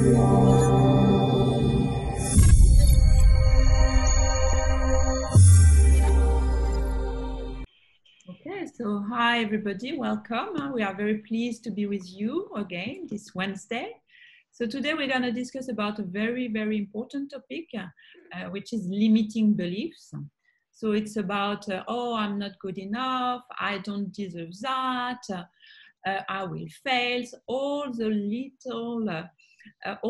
Okay, so hi everybody, welcome. We are very pleased to be with you again this Wednesday. So today we're going to discuss about a very, very important topic, which is limiting beliefs. So it's about, oh, I'm not good enough, I don't deserve that, I will fail, all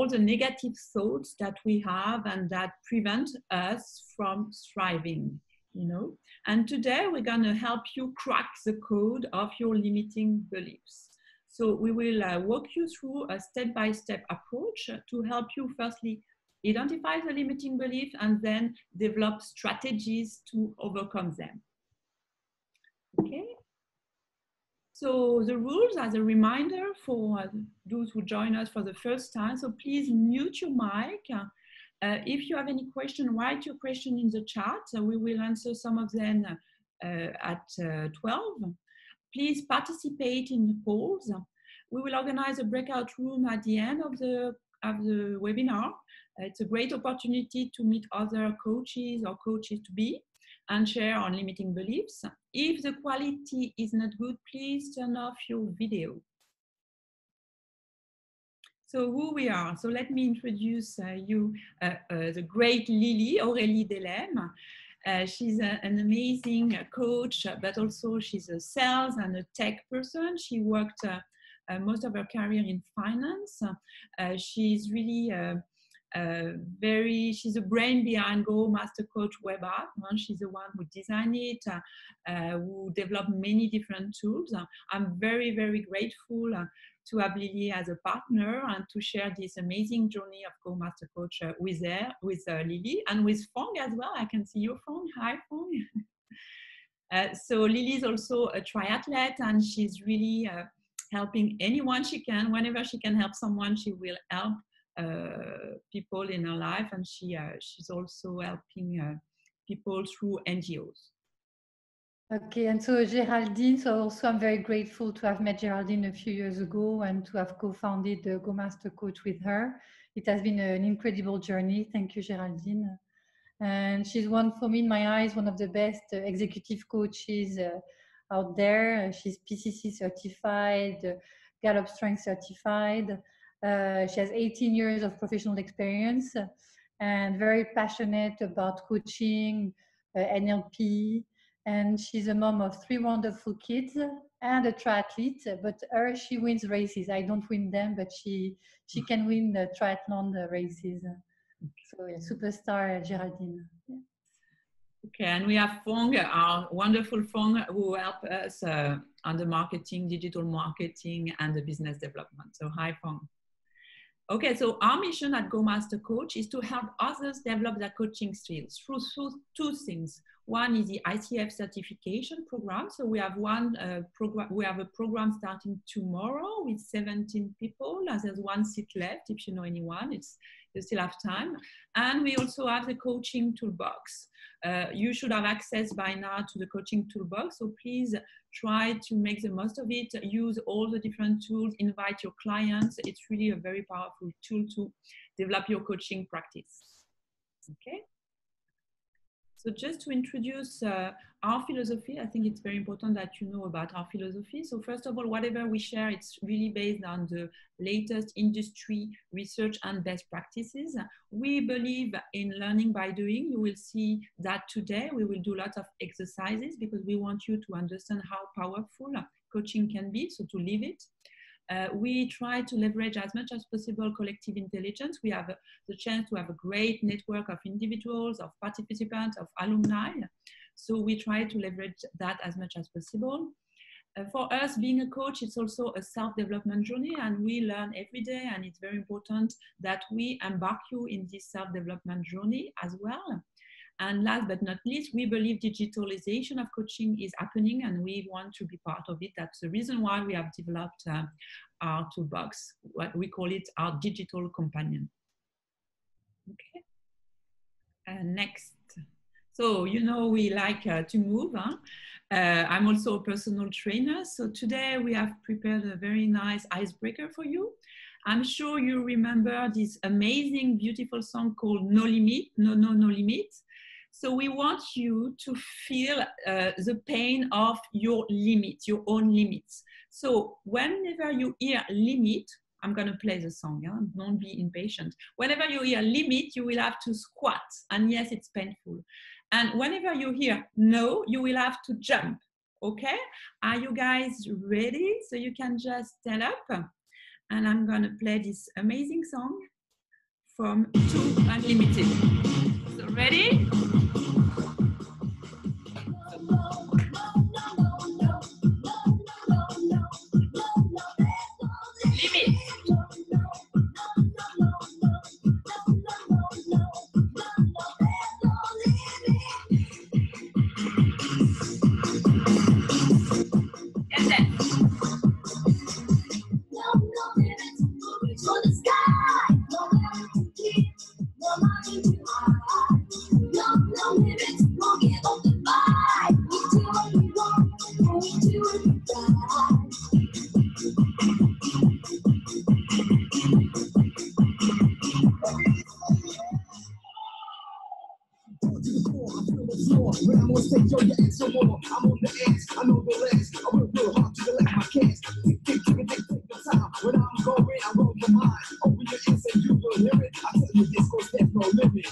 the negative thoughts that we have and that prevent us from thriving, you know. And today we're going to help you crack the code of your limiting beliefs. So we will walk you through a step-by-step approach to help you firstly identify the limiting belief and then develop strategies to overcome them. Okay. So the rules as a reminder for those who join us for the first time. So please mute your mic. If you have any question, write your question in the chat. We will answer some of them at 12. Please participate in the polls. We will organize a breakout room at the end of the webinar. It's a great opportunity to meet other coaches or coaches-to-be and share on limiting beliefs. If the quality is not good, please turn off your video. So who we are. So let me introduce you the great Lily, Aurélie Delem. She's an amazing coach, but also she's a sales and a tech person. She worked most of her career in finance. She's really she's a brain behind GoMasterCoach web app. She's the one who designed it, who developed many different tools. I'm very, very grateful to have Lily as a partner and to share this amazing journey of GoMasterCoach with Lily and with Fong as well. I can see you, Fong. Hi, Fong. So Lily is also a triathlete and she's really helping anyone she can. Whenever she can help someone, she will help people in her life, and she's also helping people through NGOs. Okay, and so Geraldine, so also I'm very grateful to have met Geraldine a few years ago and to have co-founded the GoMasterCoach with her. It has been an incredible journey. Thank you, Geraldine. And she's for me, in my eyes, one of the best executive coaches out there. She's PCC certified, Gallup Strength certified. She has 18 years of professional experience and very passionate about coaching, NLP. And she's a mom of 3 wonderful kids and a triathlete, but she wins races. I don't win them, but she can win the triathlon races. So yeah, superstar Geraldine. Yeah. Okay, and we have Fong, our wonderful Fong, who help us on the marketing, digital marketing, and the business development. So hi, Fong. Okay, so our mission at GoMasterCoach is to help others develop their coaching skills through 2 things. One is the ICF certification program. So we have we have a program starting tomorrow with 17 people. There's 1 seat left. If you know anyone, you still have time. And we also have the coaching toolbox. You should have access by now to the coaching toolbox. So please try to make the most of it. Use all the different tools. Invite your clients. It's really a very powerful tool to develop your coaching practice. Okay. So just to introduce our philosophy, I think it's very important that you know about our philosophy. So first of all, whatever we share, it's really based on the latest industry research and best practices. We believe in learning by doing. You will see that today we will do lots of exercises because we want you to understand how powerful coaching can be, so to live it. We try to leverage as much as possible collective intelligence. We have the chance to have a great network of individuals, of participants, of alumni. So we try to leverage that as much as possible. For us, being a coach, it's also a self-development journey, and we learn every day, and it's very important that we embark you in this self-development journey as well. And last but not least, we believe digitalization of coaching is happening and we want to be part of it. That's the reason why we have developed our toolbox, what we call it our digital companion. Okay. Next. So, you know, we like to move. Huh? I'm also a personal trainer. So today we have prepared a very nice icebreaker for you. I'm sure you remember this amazing, beautiful song called No Limit, No Limit. So we want you to feel the pain of your limits, your own limits. So whenever you hear limit, I'm going to play the song, yeah? Don't be impatient. Whenever you hear limit, you will have to squat. And yes, it's painful. And whenever you hear no, you will have to jump. Okay? Are you guys ready? So you can just stand up. And I'm going to play this amazing song from 2 Unlimited. So ready? Limit. Get that. When I'm on stage, yo, you ask some more. I'm on the edge, I know the legs. I work real hard to collect my cash. Take the time. When I'm going, I roll my mind. Open your ears and you will hear it. I tell you this, cause there's no limit.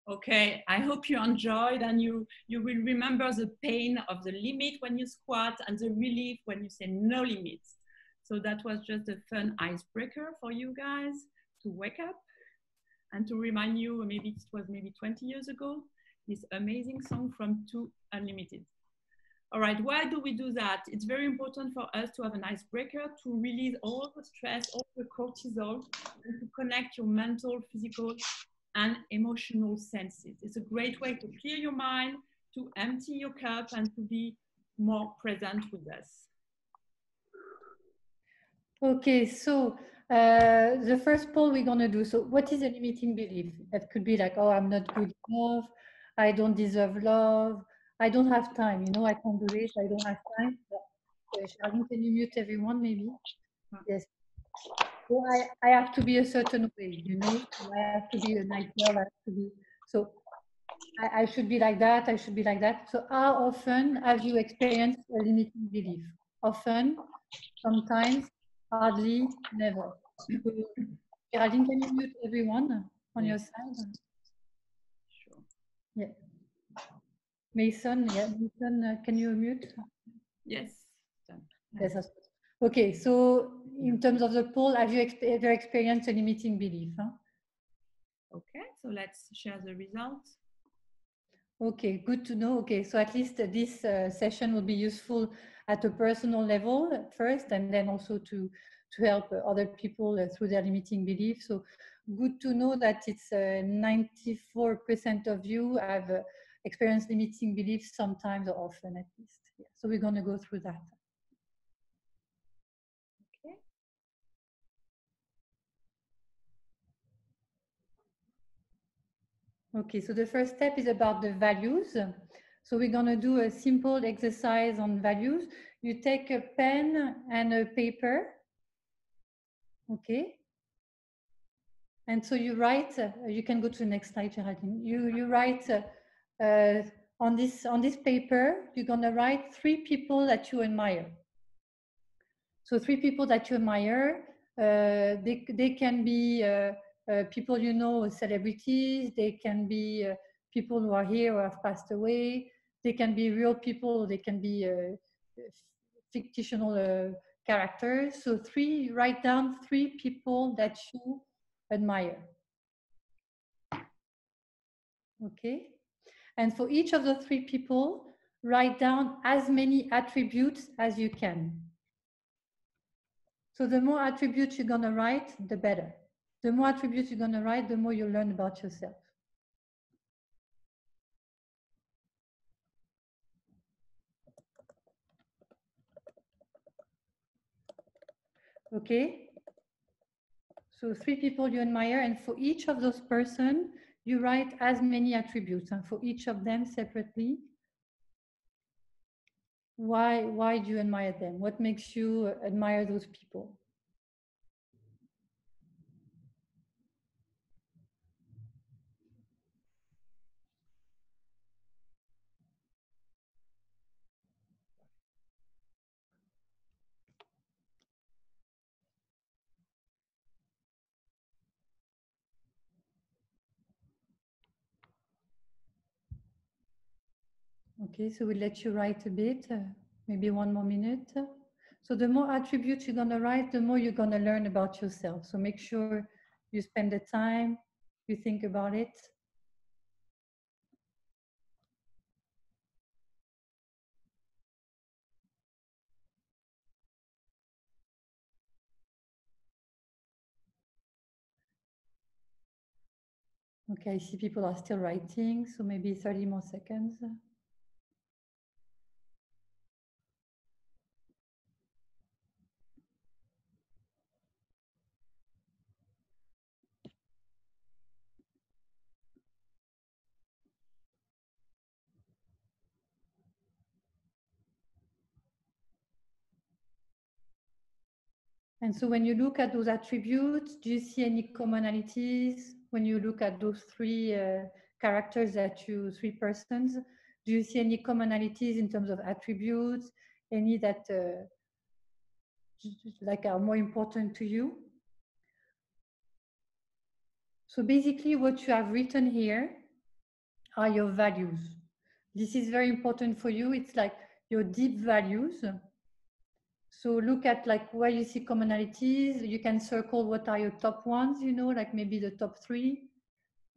Okay, I hope you enjoyed and you will remember the pain of the limit when you squat and the relief when you say no limits. So that was just a fun icebreaker for you guys to wake up and to remind you, maybe it was maybe 20 years ago, this amazing song from 2 Unlimited. All right, why do we do that? It's very important for us to have an icebreaker to release all the stress, all the cortisol, and to connect your mental, physical, and emotional senses. It's a great way to clear your mind, to empty your cup, and to be more present with us. Okay, so the first poll we're going to do. So what is a limiting belief? That could be like, oh, I'm not good enough. I don't deserve love. I don't have time. You know, I can't do this. I don't have time. Charlene, can you mute everyone maybe? Yes. So I have to be a certain way, you know. I have to be a nice girl. I have to be, so I should be like that. I should be like that. So how often have you experienced a limiting belief? Often, sometimes, hardly, never. Geraldine, can you mute everyone on your side? Sure. Yeah. Mason, yeah, Mason, can you mute? Yes. Yes. Okay, so in terms of the poll, have you ever experienced a limiting belief? Huh? Okay, so let's share the results. Okay, good to know. Okay, so at least this session will be useful at a personal level at first, and then also to help other people through their limiting beliefs. So good to know that it's 94% of you have experienced limiting beliefs sometimes or often at least. Yeah. So we're going to go through that. Okay. Okay, so the first step is about the values. So we're going to do a simple exercise on values. You take a pen and a paper. Okay. And so you write, you can go to the next slide, Geraldine. You write on this paper, you're going to write 3 people that you admire. So 3 people that you admire, they can be people you know, celebrities. They can be people who are here or have passed away. They can be real people. They can be fictional characters. So write down 3 people that you admire. Okay. And for each of the 3 people, write down as many attributes as you can. So the more attributes you're going to write, the better. The more attributes you're going to write, the more you learn about yourself. Okay? So 3 people you admire, and for each of those person, you write as many attributes, and for each of them separately. Why do you admire them? What makes you admire those people? Okay, so we'll let you write a bit, maybe 1 more minute. So the more attributes you're going to write, the more you're going to learn about yourself. So make sure you spend the time, you think about it. Okay, I see people are still writing, so maybe 30 more seconds. And so when you look at those attributes, do you see any commonalities? When you look at those 3 characters that 3 persons, do you see any commonalities in terms of attributes? Any that like are more important to you? So basically what you have written here are your values. This is very important for you. It's like your deep values. So look at like where you see commonalities. You can circle what are your top ones, you know, like maybe the top 3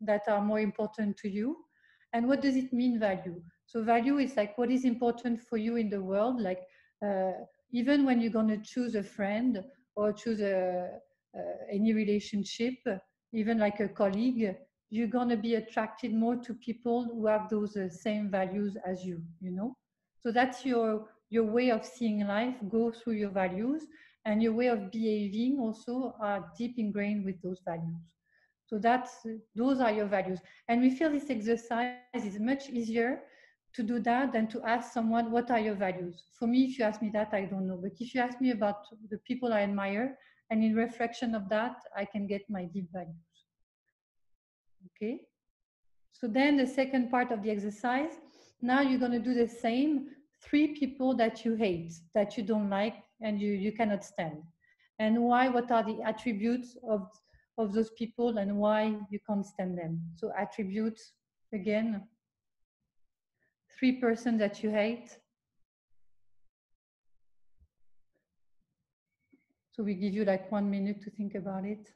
that are more important to you. And what does it mean, value? So value is like what is important for you in the world. Like even when you're going to choose a friend or choose any relationship, even like a colleague, you're going to be attracted more to people who have those same values as you, you know. So that's your way of seeing life, go through your values, and your way of behaving also are deep ingrained with those values. So those are your values. And we feel this exercise is much easier to do that than to ask someone, what are your values? For me, if you ask me that, I don't know. But if you ask me about the people I admire, and in reflection of that, I can get my deep values. Okay? So then the second part of the exercise, now you're going to do the same. 3 people that you hate, that you don't like, and you cannot stand. And why? What are the attributes of those people and why you can't stand them? So attributes, again, 3 persons that you hate. So we give you like 1 minute to think about it.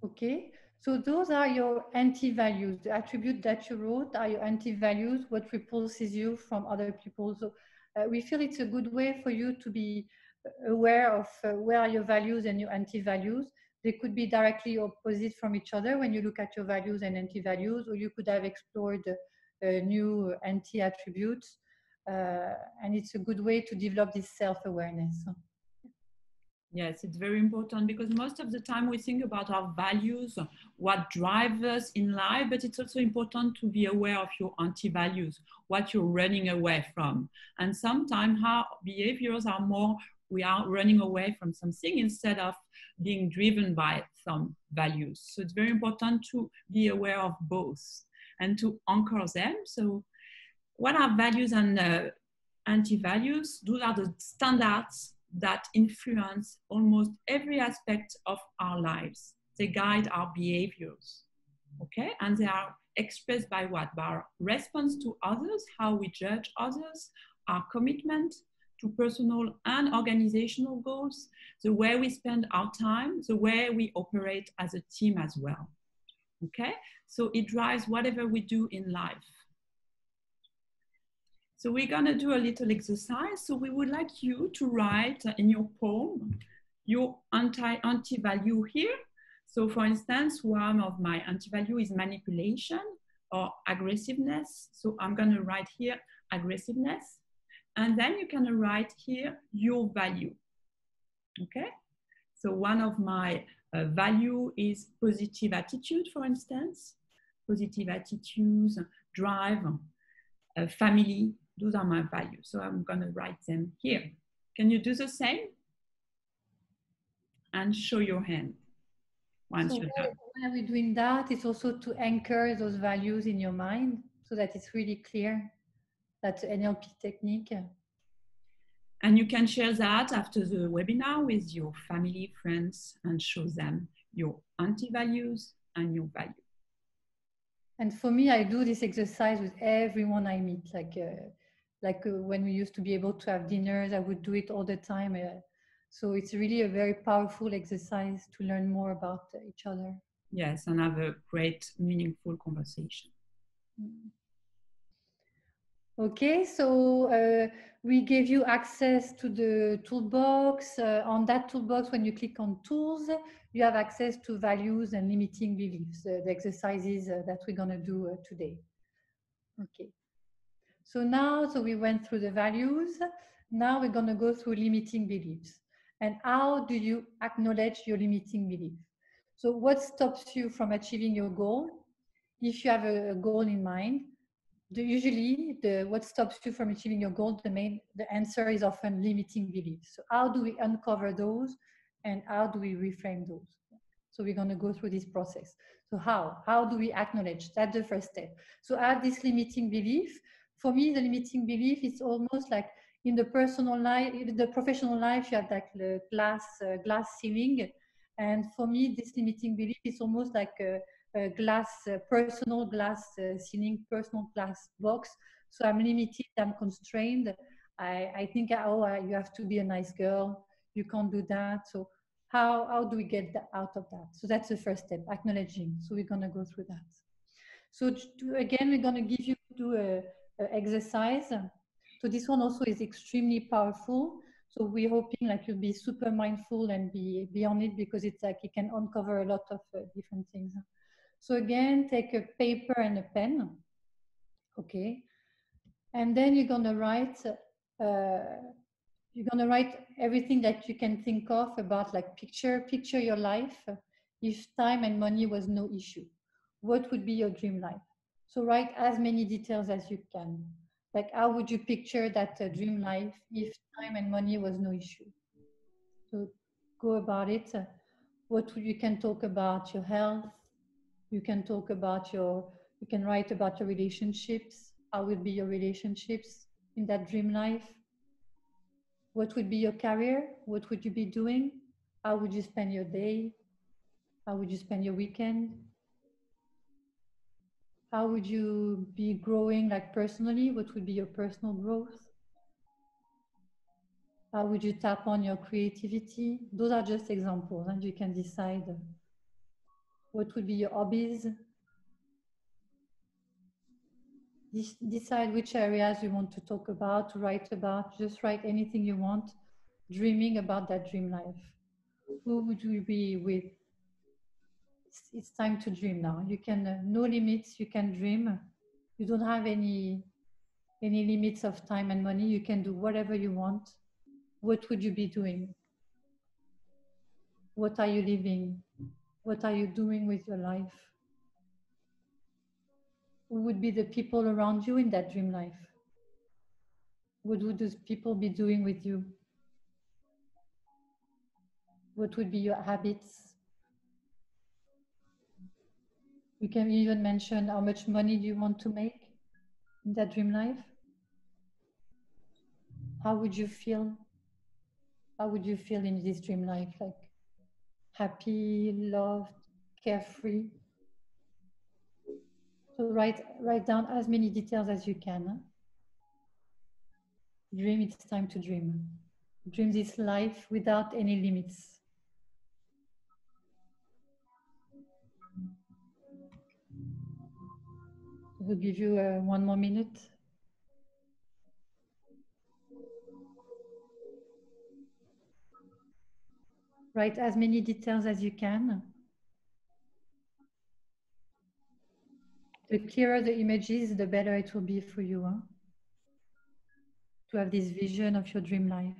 Okay, so those are your anti-values. The attribute that you wrote are your anti-values, what repulses you from other people. So we feel it's a good way for you to be aware of where are your values and your anti-values. They could be directly opposite from each other when you look at your values and anti-values, or you could have explored new anti-attributes. And it's a good way to develop this self-awareness. Yes, it's very important because most of the time we think about our values, what drives us in life, but it's also important to be aware of your anti-values, what you're running away from. And sometimes our behaviors are more, we are running away from something instead of being driven by some values. So it's very important to be aware of both and to anchor them. So what are values and anti-values, those are the standards that influence almost every aspect of our lives. They guide our behaviors, okay? And they are expressed by what? By our response to others, how we judge others, our commitment to personal and organizational goals, the way we spend our time, the way we operate as a team as well, okay? So it drives whatever we do in life. So we're gonna do a little exercise. So we would like you to write in your poem your anti-value here. So for instance, one of my anti-value is manipulation or aggressiveness. So I'm gonna write here aggressiveness. And then you can write here your value, okay? So one of my value is positive attitude, for instance. Positive attitudes, drive, family, those are my values. So I'm gonna write them here. Can you do the same? And show your hand once you're done. When we're doing that, it's also to anchor those values in your mind so that it's really clear. That's NLP technique. And you can share that after the webinar with your family, friends, and show them your anti-values and your value. And for me, I do this exercise with everyone I meet. Like when we used to be able to have dinners, I would do it all the time. So it's really a very powerful exercise to learn more about each other. Yes, and have a great, meaningful conversation. Okay, so we gave you access to the toolbox. On that toolbox, when you click on tools, you have access to values and limiting beliefs, the exercises that we're going to do today. Okay. So now, we went through the values. Now we're going to go through limiting beliefs. And how do you acknowledge your limiting belief? So what stops you from achieving your goal? If you have a goal in mind, usually what stops you from achieving your goal, the answer is often limiting beliefs. So how do we uncover those and how do we reframe those? So we're going to go through this process. So how do we acknowledge? That's the first step. So add this limiting belief. For me, the limiting belief is almost like in the personal life, in the professional life, you have like the glass ceiling. And for me, this limiting belief is almost like a personal glass ceiling, personal glass box. So I'm limited, I'm constrained. I think, you have to be a nice girl. You can't do that. So how do we get out of that? So that's the first step, acknowledging. So we're going to go through that. So again, we're going to give you a exercise. So this one also is extremely powerful. So we're hoping like you'll be super mindful and be on it, because it's like it can uncover a lot of different things. So again, take a paper and a pen. Okay. And then you're going to write everything that you can think of about, like picture your life if time and money was no issue. What would be your dream life? So write as many details as you can. Like how would you picture that dream life if time and money was no issue? So go about it. You can talk about your health. You can talk about you can write about your relationships. How would be your relationships in that dream life? What would be your career? What would you be doing? How would you spend your day? How would you spend your weekend? How would you be growing, like personally? What would be your personal growth? How would you tap on your creativity? Those are just examples, and you can decide what would be your hobbies. Decide which areas you want to talk about, to write about. Just write anything you want, dreaming about that dream life. Who would you be with? It's time to dream now. You can, no limits, you can dream. You don't have any limits of time and money. You can do whatever you want. What would you be doing? What are you living? What are you doing with your life? Who would be the people around you in that dream life? What would those people be doing with you? What would be your habits? You can even mention how much money do you want to make in that dream life? how would you feel? How would you feel in this dream life? Like happy, loved, carefree? So write down as many details as you can. Huh? Dream, it's time to dream. Dream this life without any limits. We'll give you 1 more minute. Write as many details as you can. The clearer the image is, the better it will be for you, huh? To have this vision of your dream life.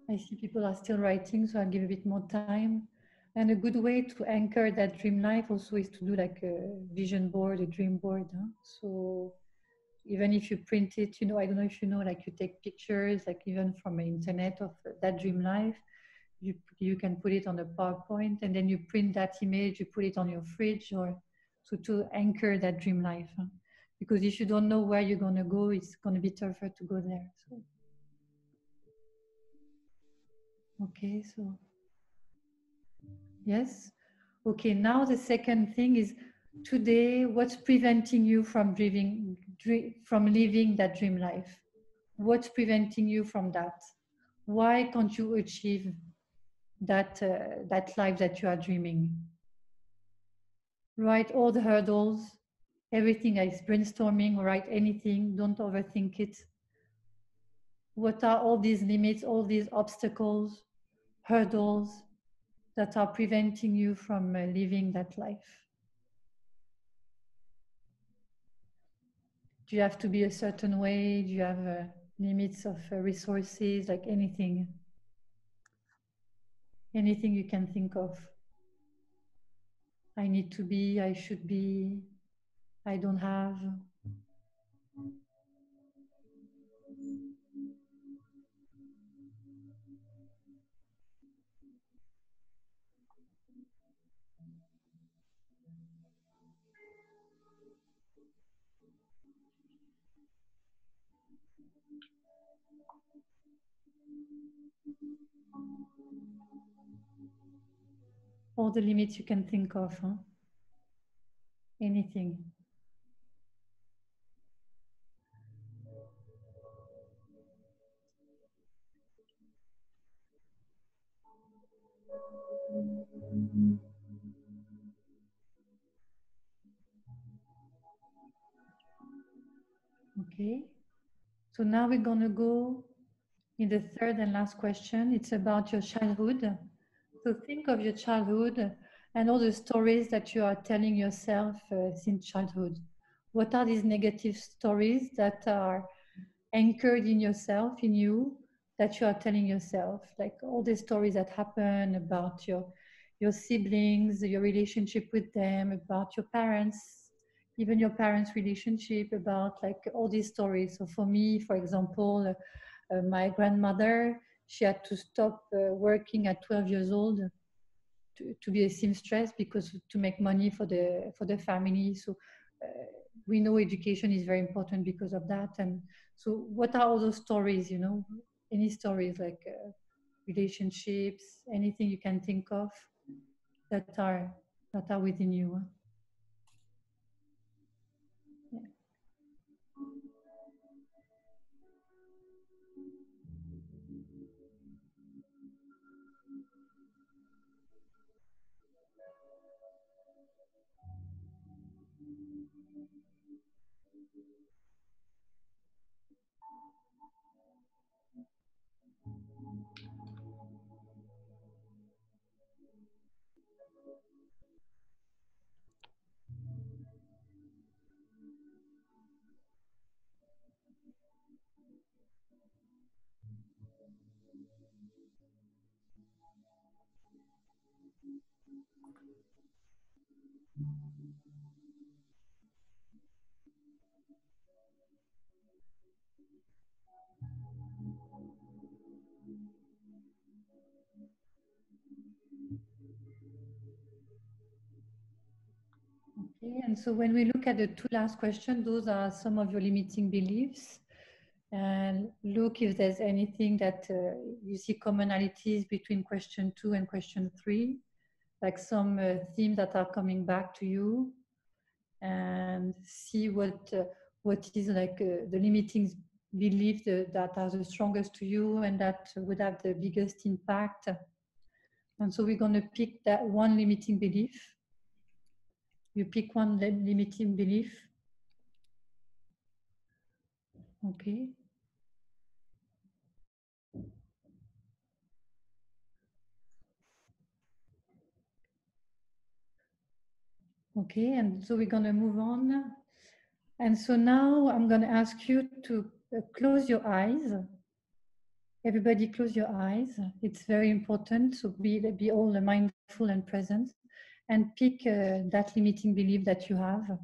I see people are still writing, so I'll give a bit more time. And a good way to anchor that dream life also is to do like a vision board, a dream board. Huh? So even if you print it, you know, I don't know if you know, like you take pictures, like even from the internet of that dream life, you can put it on a PowerPoint and then you print that image, you put it on your fridge or so to anchor that dream life. Huh? Because if you don't know where you're going to go, it's going to be tougher to go there. So. Okay, so yes. Okay, now the second thing is today, what's preventing you from from living that dream life? What's preventing you from that? Why can't you achieve that that life that you are dreaming? Write all the hurdles, everything is brainstorming, write anything, don't overthink it. What are all these limits, all these obstacles, hurdles that are preventing you from living that life? Do you have to be a certain way? Do you have limits of resources, like anything? Anything you can think of. I need to be, I should be, I don't have. All the limits you can think of, huh? Anything. Okay. So now we're going to go in the third and last question. It's about your childhood. So think of your childhood and all the stories that you are telling yourself since childhood. What are these negative stories that are anchored in yourself, in you, that you are telling yourself? Like all the stories that happen about your siblings, your relationship with them, about your parents, even your parents' relationship, about like all these stories. So for me, for example, my grandmother, she had to stop working at 12 years old to be a seamstress because to make money for the family. So we know education is very important because of that. And so what are all those stories, you know, any stories like relationships, anything you can think of that are within you? Yeah. Okay, and so when we look at the two last questions, those are some of your limiting beliefs. And look if there's anything that you see commonalities between question 2 and question 3, like some themes that are coming back to you, and see what is like the limiting beliefs that are the strongest to you and that would have the biggest impact. And so we're going to pick that one limiting belief. You pick one limiting belief. Okay. Okay, and so we're going to move on. And so now I'm going to ask you to close your eyes. Everybody close your eyes. It's very important. So be all mindful and present and pick that limiting belief that you have.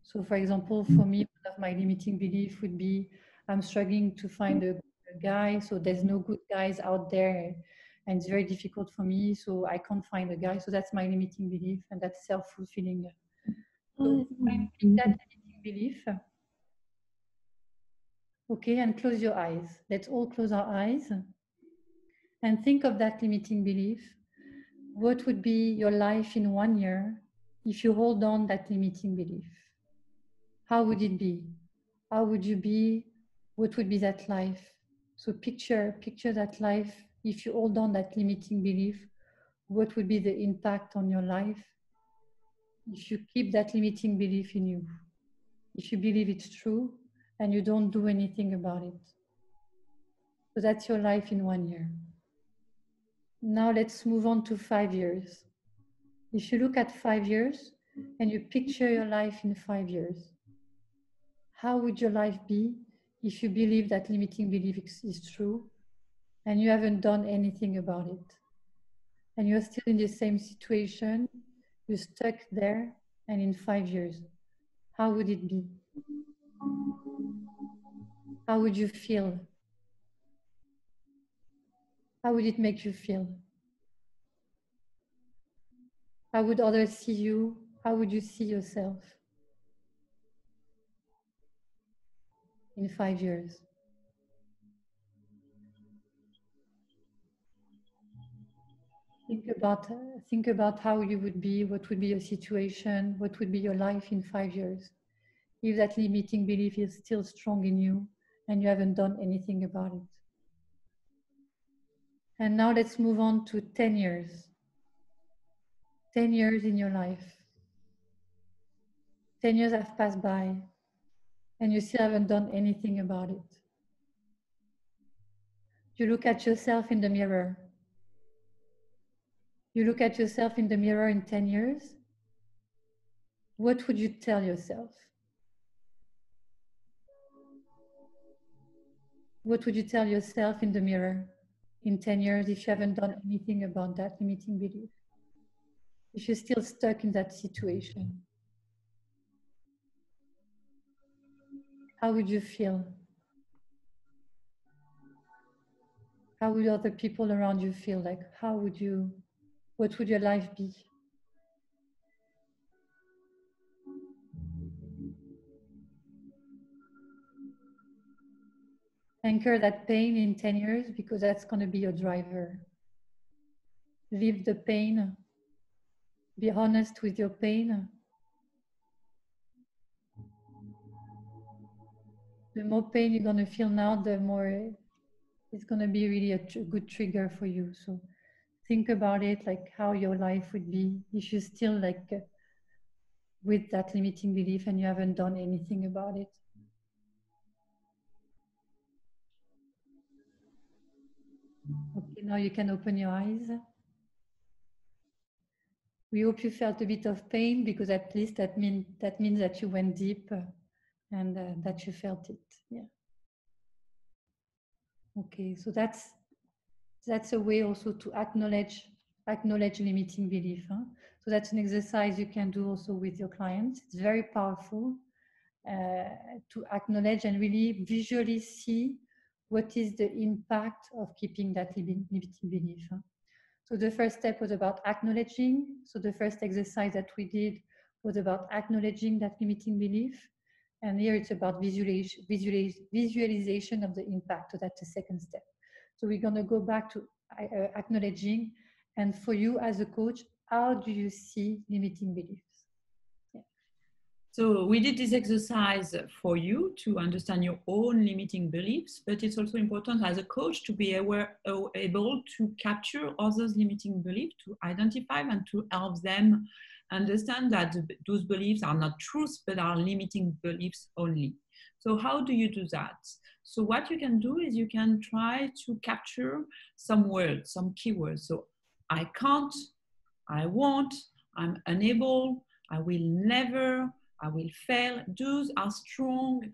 So for example, for me, one of my limiting beliefs would be I'm struggling to find a guy. So there's no good guys out there. And it's very difficult for me. So I can't find a guy. So that's my limiting belief. And that's self-fulfilling. So pick that limiting belief. Okay, and close your eyes. Let's all close our eyes and think of that limiting belief. What would be your life in 1 year if you hold on that limiting belief? How would it be? How would you be? What would be that life? So picture that life. If you hold on that limiting belief, what would be the impact on your life? If you keep that limiting belief in you, if you believe it's true and you don't do anything about it. So that's your life in 1 year. Now let's move on to 5 years. If you look at 5 years and you picture your life in 5 years, how would your life be if you believe that limiting belief is true and you haven't done anything about it? And you're still in the same situation, you're stuck there, and in 5 years, how would it be? How would you feel? How would it make you feel? How would others see you? How would you see yourself in 5 years? Think about how you would be, what would be your situation, what would be your life in 5 years. If that limiting belief is still strong in you and you haven't done anything about it. And now let's move on to 10 years. 10 years in your life. 10 years have passed by and you still haven't done anything about it. You look at yourself in the mirror. You look at yourself in the mirror in 10 years. What would you tell yourself? What would you tell yourself in the mirror in 10 years if you haven't done anything about that limiting belief? If you're still stuck in that situation? How would you feel? How would other people around you feel? Like, what would your life be? Anchor that pain in 10 years because that's going to be your driver. Live the pain. Be honest with your pain. The more pain you're going to feel now, the more it's going to be really a good trigger for you. So think about it, like how your life would be if you still like with that limiting belief and you haven't done anything about it. Okay, now you can open your eyes. We hope you felt a bit of pain, because at least that means that you went deep and that you felt it. Yeah. Okay, so that's a way also to acknowledge limiting belief. Huh? So that's an exercise you can do also with your clients. It's very powerful to acknowledge and really visually see what is the impact of keeping that limiting belief. Huh? So the first step was about acknowledging. So the first exercise that we did was about acknowledging that limiting belief. And here it's about visualization of the impact. So that's the second step. So we're going to go back to acknowledging. And for you as a coach, how do you see limiting beliefs? Yeah. So we did this exercise for you to understand your own limiting beliefs, but it's also important as a coach to be able to capture others' limiting beliefs, to identify and to help them understand that those beliefs are not truths, but are limiting beliefs only. So how do you do that? So what you can do is you can try to capture some words, some keywords. So I can't, I won't, I'm unable, I will never, I will fail. Those are strong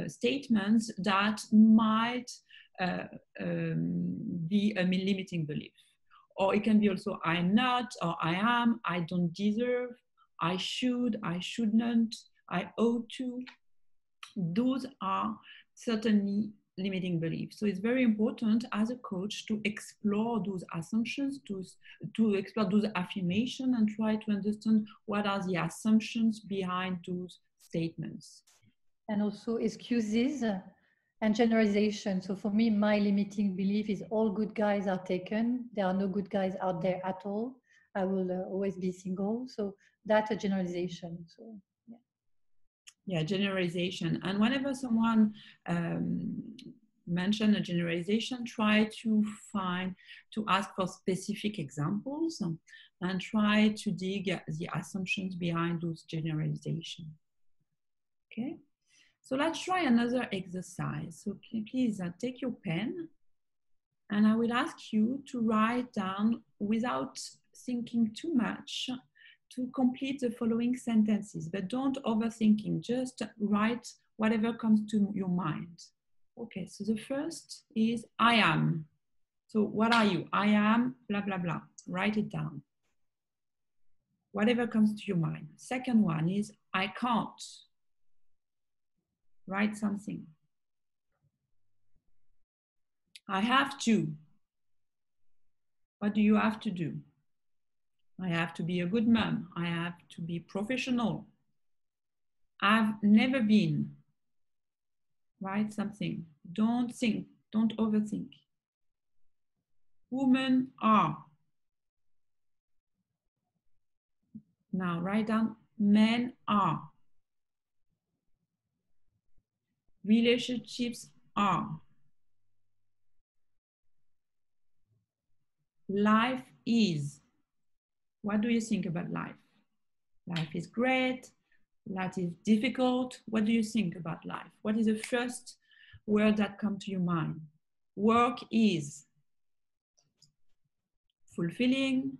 statements that might be a limiting belief. Or it can be also I'm not, or I am, I don't deserve, I should, I shouldn't, I ought to. Those are certainly limiting beliefs. So it's very important as a coach to explore those assumptions, to explore those affirmations and try to understand what are the assumptions behind those statements. And also excuses and generalization. So for me, my limiting belief is all good guys are taken. There are no good guys out there at all. I will always be single. So that's a generalization. So yeah, generalization. And whenever someone mention a generalization, try to ask for specific examples and try to dig the assumptions behind those generalizations. Okay, so let's try another exercise. So please take your pen and I will ask you to write down without thinking too much to complete the following sentences, but don't overthinking, just write whatever comes to your mind. Okay, so the first is I am. So what are you? I am, blah, blah, blah. Write it down. Whatever comes to your mind. Second one is I can't. Write something. I have to. What do you have to do? I have to be a good mom. I have to be professional. I've never been. Write something. Don't think. Don't overthink. Women are. Now write down men are. Relationships are. Life is. What do you think about life? Life is great. Life is difficult. What do you think about life? What is the first word that comes to your mind? Work is fulfilling,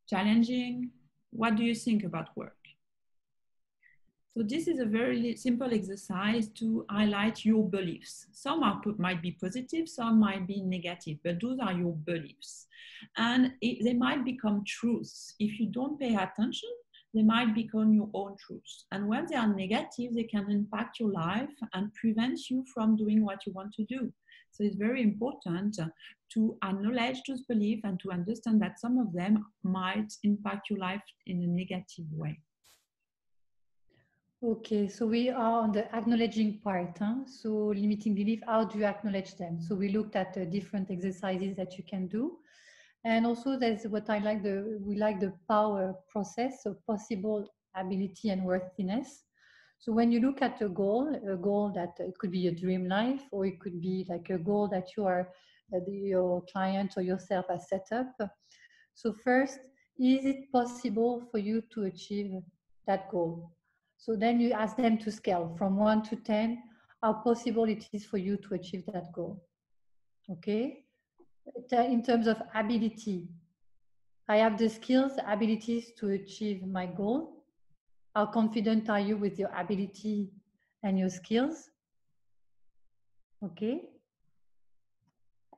challenging. What do you think about work? So this is a very simple exercise to highlight your beliefs. Some might be positive, some might be negative, but those are your beliefs. And they might become truths. If you don't pay attention, they might become your own truths. And when they are negative, they can impact your life and prevent you from doing what you want to do. So it's very important to acknowledge those beliefs and to understand that some of them might impact your life in a negative way. Okay, so we are on the acknowledging part. Huh? So limiting belief, how do you acknowledge them? So we looked at the different exercises that you can do. And also there's what I like, we like the power process, so possible, ability and worthiness. So when you look at a goal that it could be a dream life, or it could be like a goal that your client or yourself has set up. So first, is it possible for you to achieve that goal. So then you ask them to scale from 1 to 10, how possible it is for you to achieve that goal. Okay? In terms of ability, I have the skills, abilities to achieve my goal. How confident are you with your ability and your skills? Okay.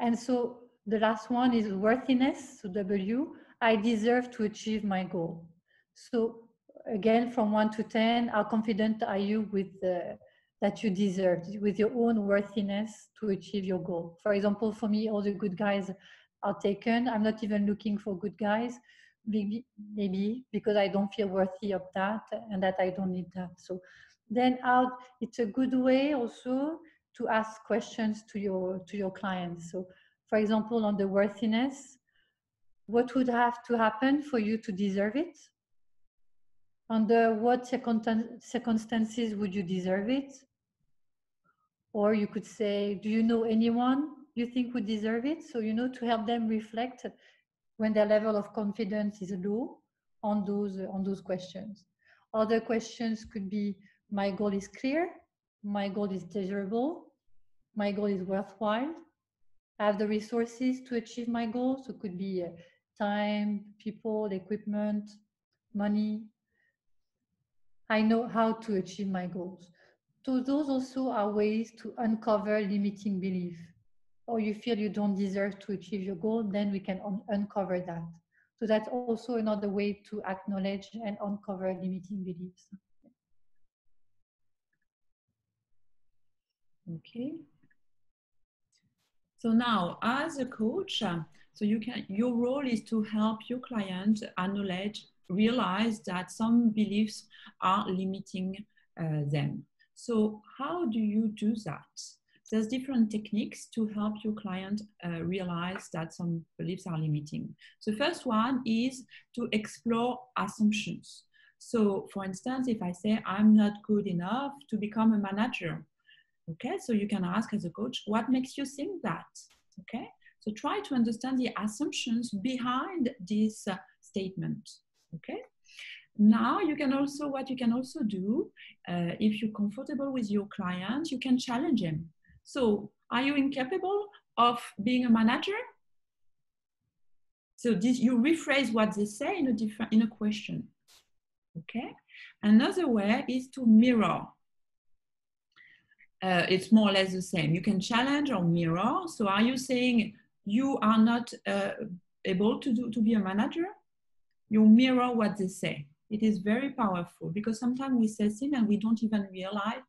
And so the last one is worthiness, so W. I deserve to achieve my goal. So again, from 1 to 10, how confident are you with that you deserve, with your own worthiness to achieve your goal? For example, for me, all the good guys are taken. I'm not even looking for good guys, maybe because I don't feel worthy of that and that I don't need that. So then it's a good way also to ask questions to your clients. So for example, on the worthiness, what would have to happen for you to deserve it? Under what circumstances would you deserve it? Or you could say, do you know anyone you think would deserve it? So, to help them reflect when their level of confidence is low on those questions. Other questions could be, my goal is clear, my goal is desirable, my goal is worthwhile, I have the resources to achieve my goals. So it could be time, people, equipment, money. I know how to achieve my goals. So those also are ways to uncover limiting belief. Or you feel you don't deserve to achieve your goal, then we can uncover that. So that's also another way to acknowledge and uncover limiting beliefs. Okay. So now, as a coach, your role is to help your client acknowledge, realize that some beliefs are limiting them. So how do you do that? There's different techniques to help your client realize that some beliefs are limiting. So the first one is to explore assumptions. So for instance, if I say I'm not good enough to become a manager, okay, so you can ask as a coach, what makes you think that? Okay, so try to understand the assumptions behind this statement. Okay, now what you can also do, if you're comfortable with your client, you can challenge him. So, are you incapable of being a manager? So you rephrase what they say in a question. Okay, another way is to mirror. It's more or less the same. You can challenge or mirror. So are you saying you are not able to be a manager? You mirror what they say. It is very powerful because sometimes we say things and we don't even realize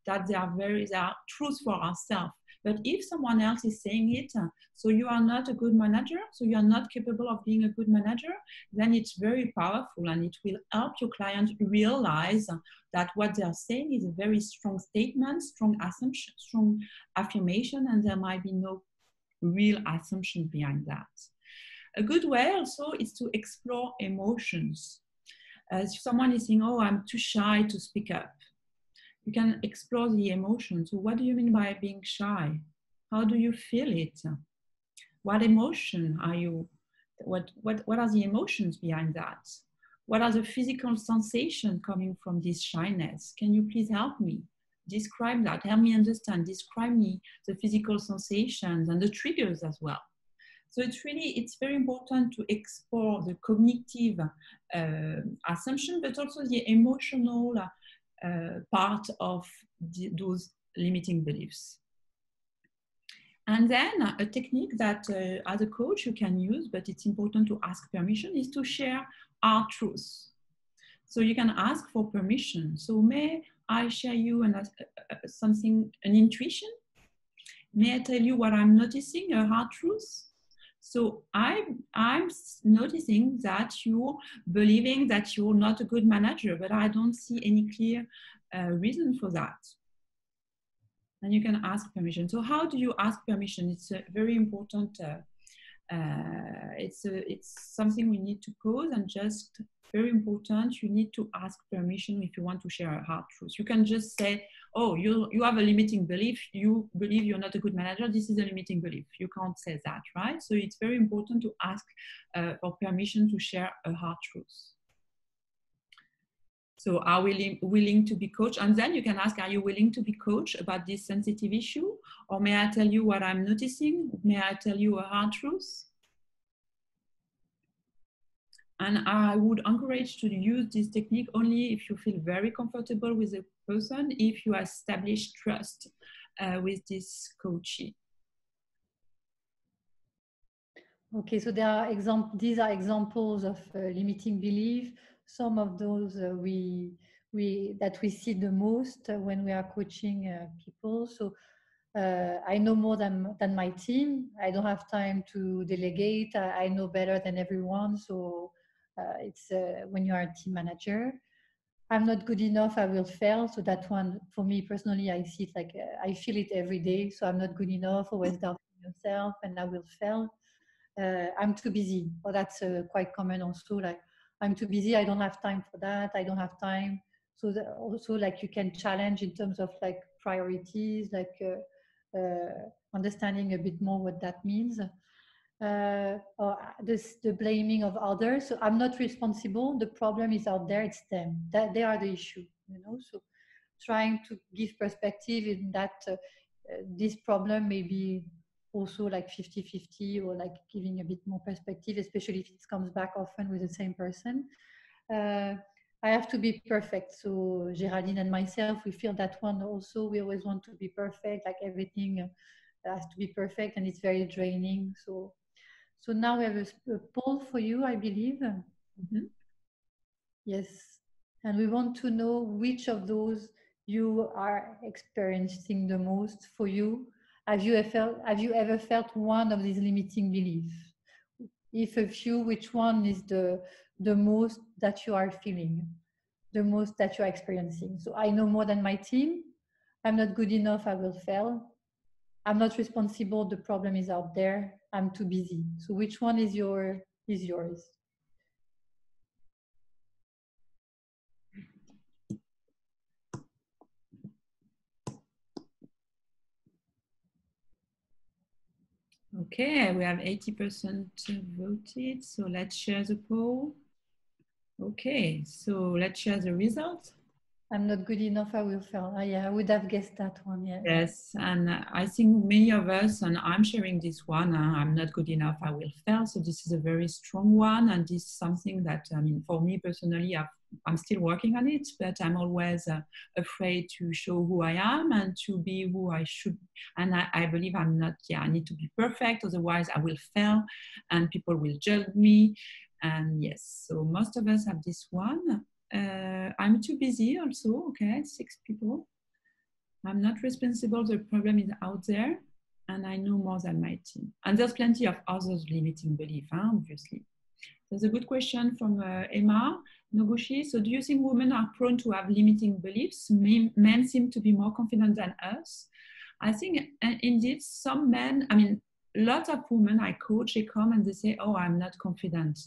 that they are truths for ourselves. But if someone else is saying it, so you are not a good manager, so you are not capable of being a good manager, then it's very powerful and it will help your client realize that what they are saying is a very strong statement, strong assumption, strong affirmation, and there might be no real assumption behind that. A good way also is to explore emotions. If someone is saying, oh, I'm too shy to speak up, you can explore the emotions. So what do you mean by being shy? How do you feel it? What emotion are you? What are the emotions behind that? What are the physical sensations coming from this shyness? Can you please help me? Describe that, help me understand, describe me the physical sensations and the triggers as well. So it's very important to explore the cognitive assumption, but also the emotional part of those limiting beliefs. And then a technique that as a coach you can use, but it's important to ask permission, is to share our truths. So you can ask for permission. So may I share you an intuition? May I tell you what I'm noticing, a hard truth? So I'm noticing that you're believing that you're not a good manager, but I don't see any clear reason for that. And you can ask permission. So how do you ask permission? It's a very important, it's something we need to pause and just very important. You need to ask permission if you want to share a hard truth. You can just say, oh, you have a limiting belief. You believe you're not a good manager. This is a limiting belief. You can't say that, right? So it's very important to ask for permission to share a hard truth. So are we willing to be coached? And then you can ask, are you willing to be coached about this sensitive issue? Or may I tell you what I'm noticing? May I tell you a hard truth? And I would encourage to use this technique only if you feel very comfortable with a person, if you establish trust with this coachee. Okay, so there are these are examples of limiting belief. Some of those that we see the most when we are coaching people. So I know more than my team. I don't have time to delegate. I know better than everyone. So it's when you are a team manager. I'm not good enough, I will fail. So that one, for me personally, I see it like I feel it every day. So I'm not good enough, always doubting yourself, and I will fail. I'm too busy. Well, that's quite common also. Like, I'm too busy. I don't have time for that. I don't have time. So also, like, you can challenge in terms of like priorities, like understanding a bit more what that means. Or the blaming of others. So I'm not responsible. The problem is out there. It's them. That they are the issue. You know. So trying to give perspective in that this problem may be also like 50-50, or like giving a bit more perspective, especially if it comes back often with the same person. I have to be perfect. So Géraldine and myself, we feel that one also. We always want to be perfect, like everything has to be perfect, and it's very draining. So now we have a poll for you, I believe. Mm-hmm. Yes. And we want to know which of those you are experiencing the most for you. Have you ever felt one of these limiting beliefs? If a few, which one is the most that you are feeling, the most that you are experiencing? So I know more than my team. I'm not good enough, I will fail. I'm not responsible, the problem is out there. I'm too busy. So which one is yours? Okay, we have 80% voted. So let's share the poll. Okay, so let's share the results. I'm not good enough, I will fail. Yeah, I would have guessed that one. Yeah. Yes, and I think many of us, and I'm sharing this one, I'm not good enough, I will fail. So this is a very strong one, and this is something that, I mean, for me personally, I'm still working on it, but I'm always afraid to show who I am and to be who I should. And I believe I'm not, I need to be perfect, otherwise I will fail and people will judge me. And yes, so most of us have this one. I'm too busy also, okay, 6 people. I'm not responsible, the problem is out there, and I know more than my team. And there's plenty of others limiting belief, obviously. There's a good question from Emma Noguchi. So do you think women are prone to have limiting beliefs? Men seem to be more confident than us. I think indeed some men, I mean, lots of women I coach, they come and they say, oh, I'm not confident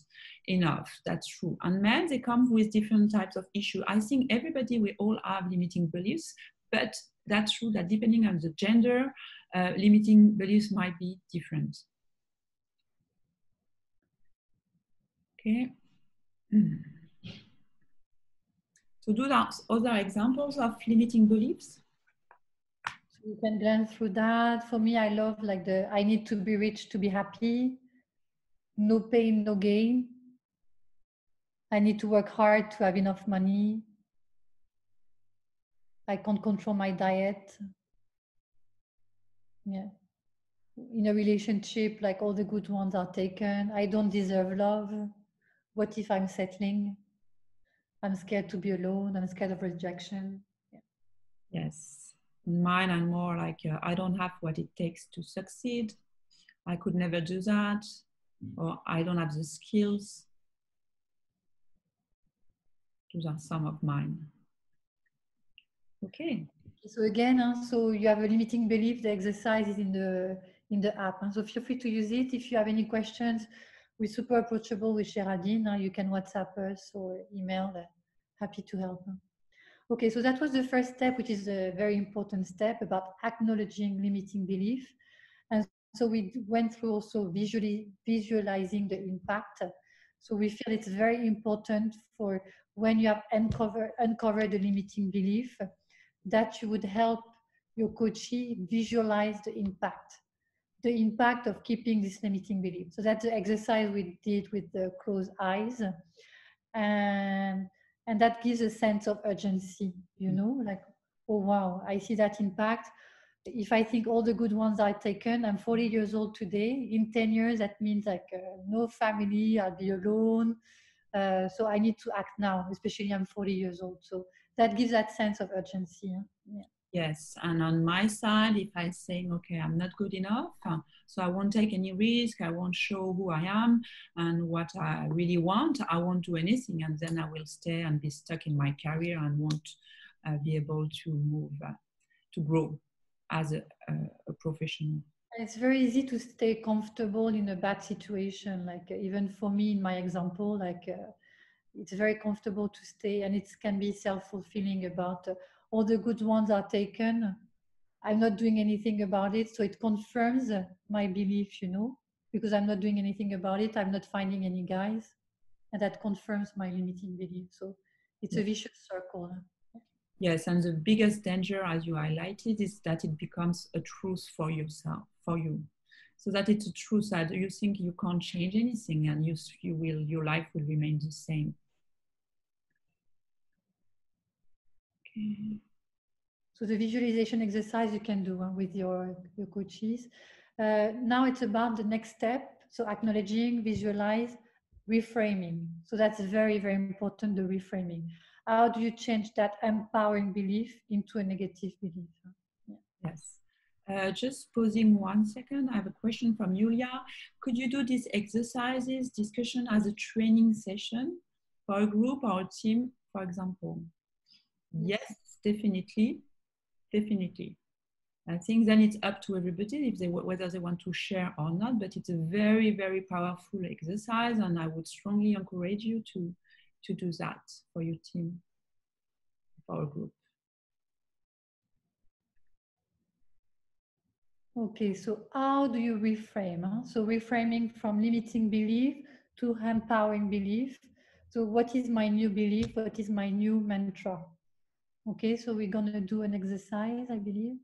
enough. That's true. And men, they come with different types of issues. I think everybody, we all have limiting beliefs, but that's true that depending on the gender, limiting beliefs might be different. Okay. So do that other examples of limiting beliefs? So you can glance through that. For me, I love like I need to be rich to be happy. No pain, no gain. I need to work hard to have enough money. I can't control my diet. Yeah. In a relationship, like all the good ones are taken. I don't deserve love. What if I'm settling? I'm scared to be alone. I'm scared of rejection. Yeah. Yes. Mine are more like, I don't have what it takes to succeed. I could never do that. Or I don't have the skills. Those are some of mine. Okay. So again, so you have a limiting belief. The exercise is in the app. So feel free to use it. If you have any questions, we're super approachable with Géraldine. You can WhatsApp us or email. Happy to help. Okay, so that was the first step, which is a very important step about acknowledging limiting belief. And so we went through also visualizing the impact. So we feel it's very important for when you have uncovered the limiting belief, that you would help your coachee visualize the impact of keeping this limiting belief. So that's the exercise we did with the closed eyes. And that gives a sense of urgency, you know, like, oh wow, I see that impact. If I think all the good ones are taken, I'm 40 years old today. In 10 years, that means like no family, I'll be alone. So I need to act now, especially I'm 40 years old. So that gives that sense of urgency. Yeah. Yes, and on my side, if I say, okay, I'm not good enough, so I won't take any risk, I won't show who I am and what I really want, I won't do anything, and then I will stay and be stuck in my career and won't be able to move, to grow as a professional. It's very easy to stay comfortable in a bad situation. Like even for me, in my example, like it's very comfortable to stay, and it can be self-fulfilling about all the good ones are taken. I'm not doing anything about it. So it confirms my belief, you know, because I'm not doing anything about it. I'm not finding any guys. And that confirms my limiting belief. So it's a vicious circle. Yes, and the biggest danger, as you highlighted, is that it becomes a truth for yourself, for you. So that it's a truth that you think you can't change anything, and your life will remain the same. Okay. So the visualization exercise you can do with your coaches. Now it's about the next step. So acknowledging, visualize, reframing. So that's very, very important, the reframing. How do you change that empowering belief into a negative belief? Yeah. Yes. Just pausing 1 second. I have a question from Julia. Could you do these exercises, discussion as a training session for a group or a team, for example? Yes, definitely. Definitely. I think then it's up to everybody whether they want to share or not, but it's a very, very powerful exercise, and I would strongly encourage you to do that for your team, for a group. Okay, so how do you reframe? So reframing from limiting belief to empowering belief. So what is my new belief? What is my new mantra? Okay, so we're going to do an exercise, I believe.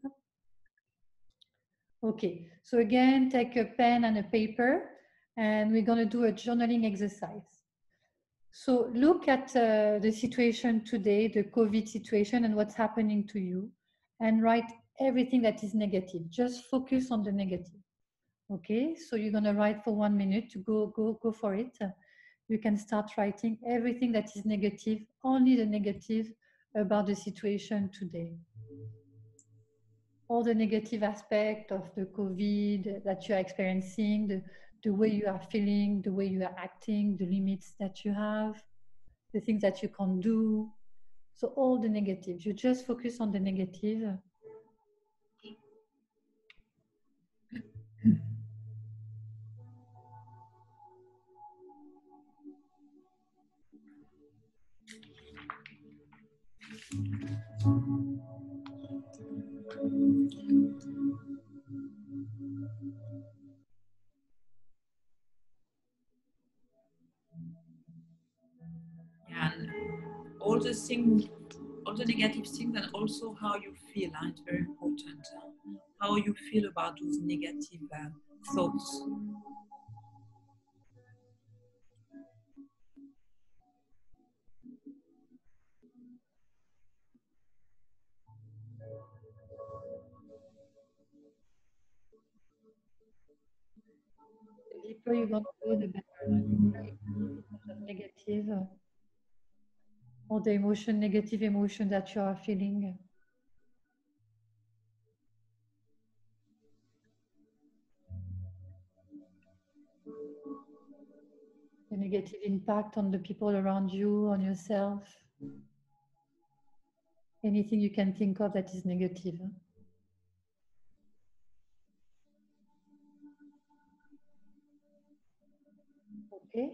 Okay, so again, take a pen and a paper, and we're going to do a journaling exercise. So look at the situation today, the COVID situation, and what's happening to you, and write everything that is negative. Just focus on the negative. Okay, so you're going to write for 1 minute. Go for it. You can start writing everything that is negative, only the negative about the situation today. All the negative aspect of the COVID that you are experiencing, the way you are feeling, the way you are acting, the limits that you have, the things that you can't do. So all the negatives, you just focus on the negative. And all the things, all the negative things, and also how you feel. It's very important. How you feel about those negative thoughts. The deeper you're going to go, the better. Negative or the negative emotion that you are feeling. The negative impact on the people around you, on yourself. Anything you can think of that is negative. Okay.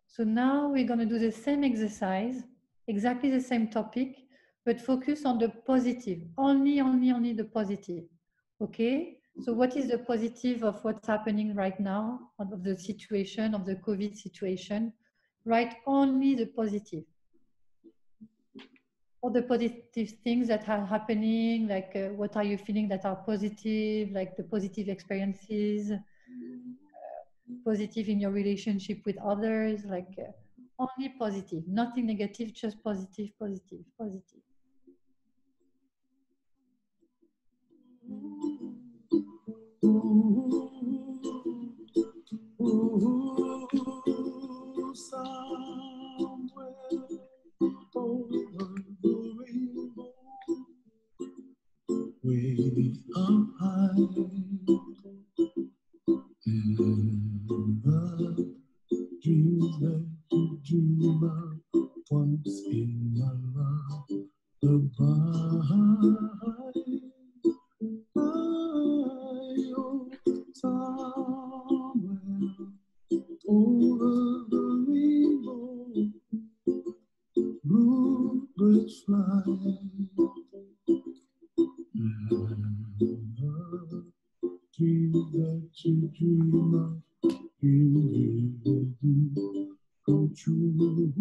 So now we're going to do the same exercise, exactly the same topic, but focus on the positive, only the positive. Okay. So what is the positive of what's happening right now, of the situation, of the COVID situation? Write only the positive. All the positive things that are happening, like what are you feeling that are positive, like the positive experiences, positive in your relationship with others, like only positive, nothing negative, just positive, positive, positive. Way up high, and the dreams that you dream of once in a lullaby. Somewhere over the rainbow, bluebirds fly. Dreams that you dream of, dreams really do come true.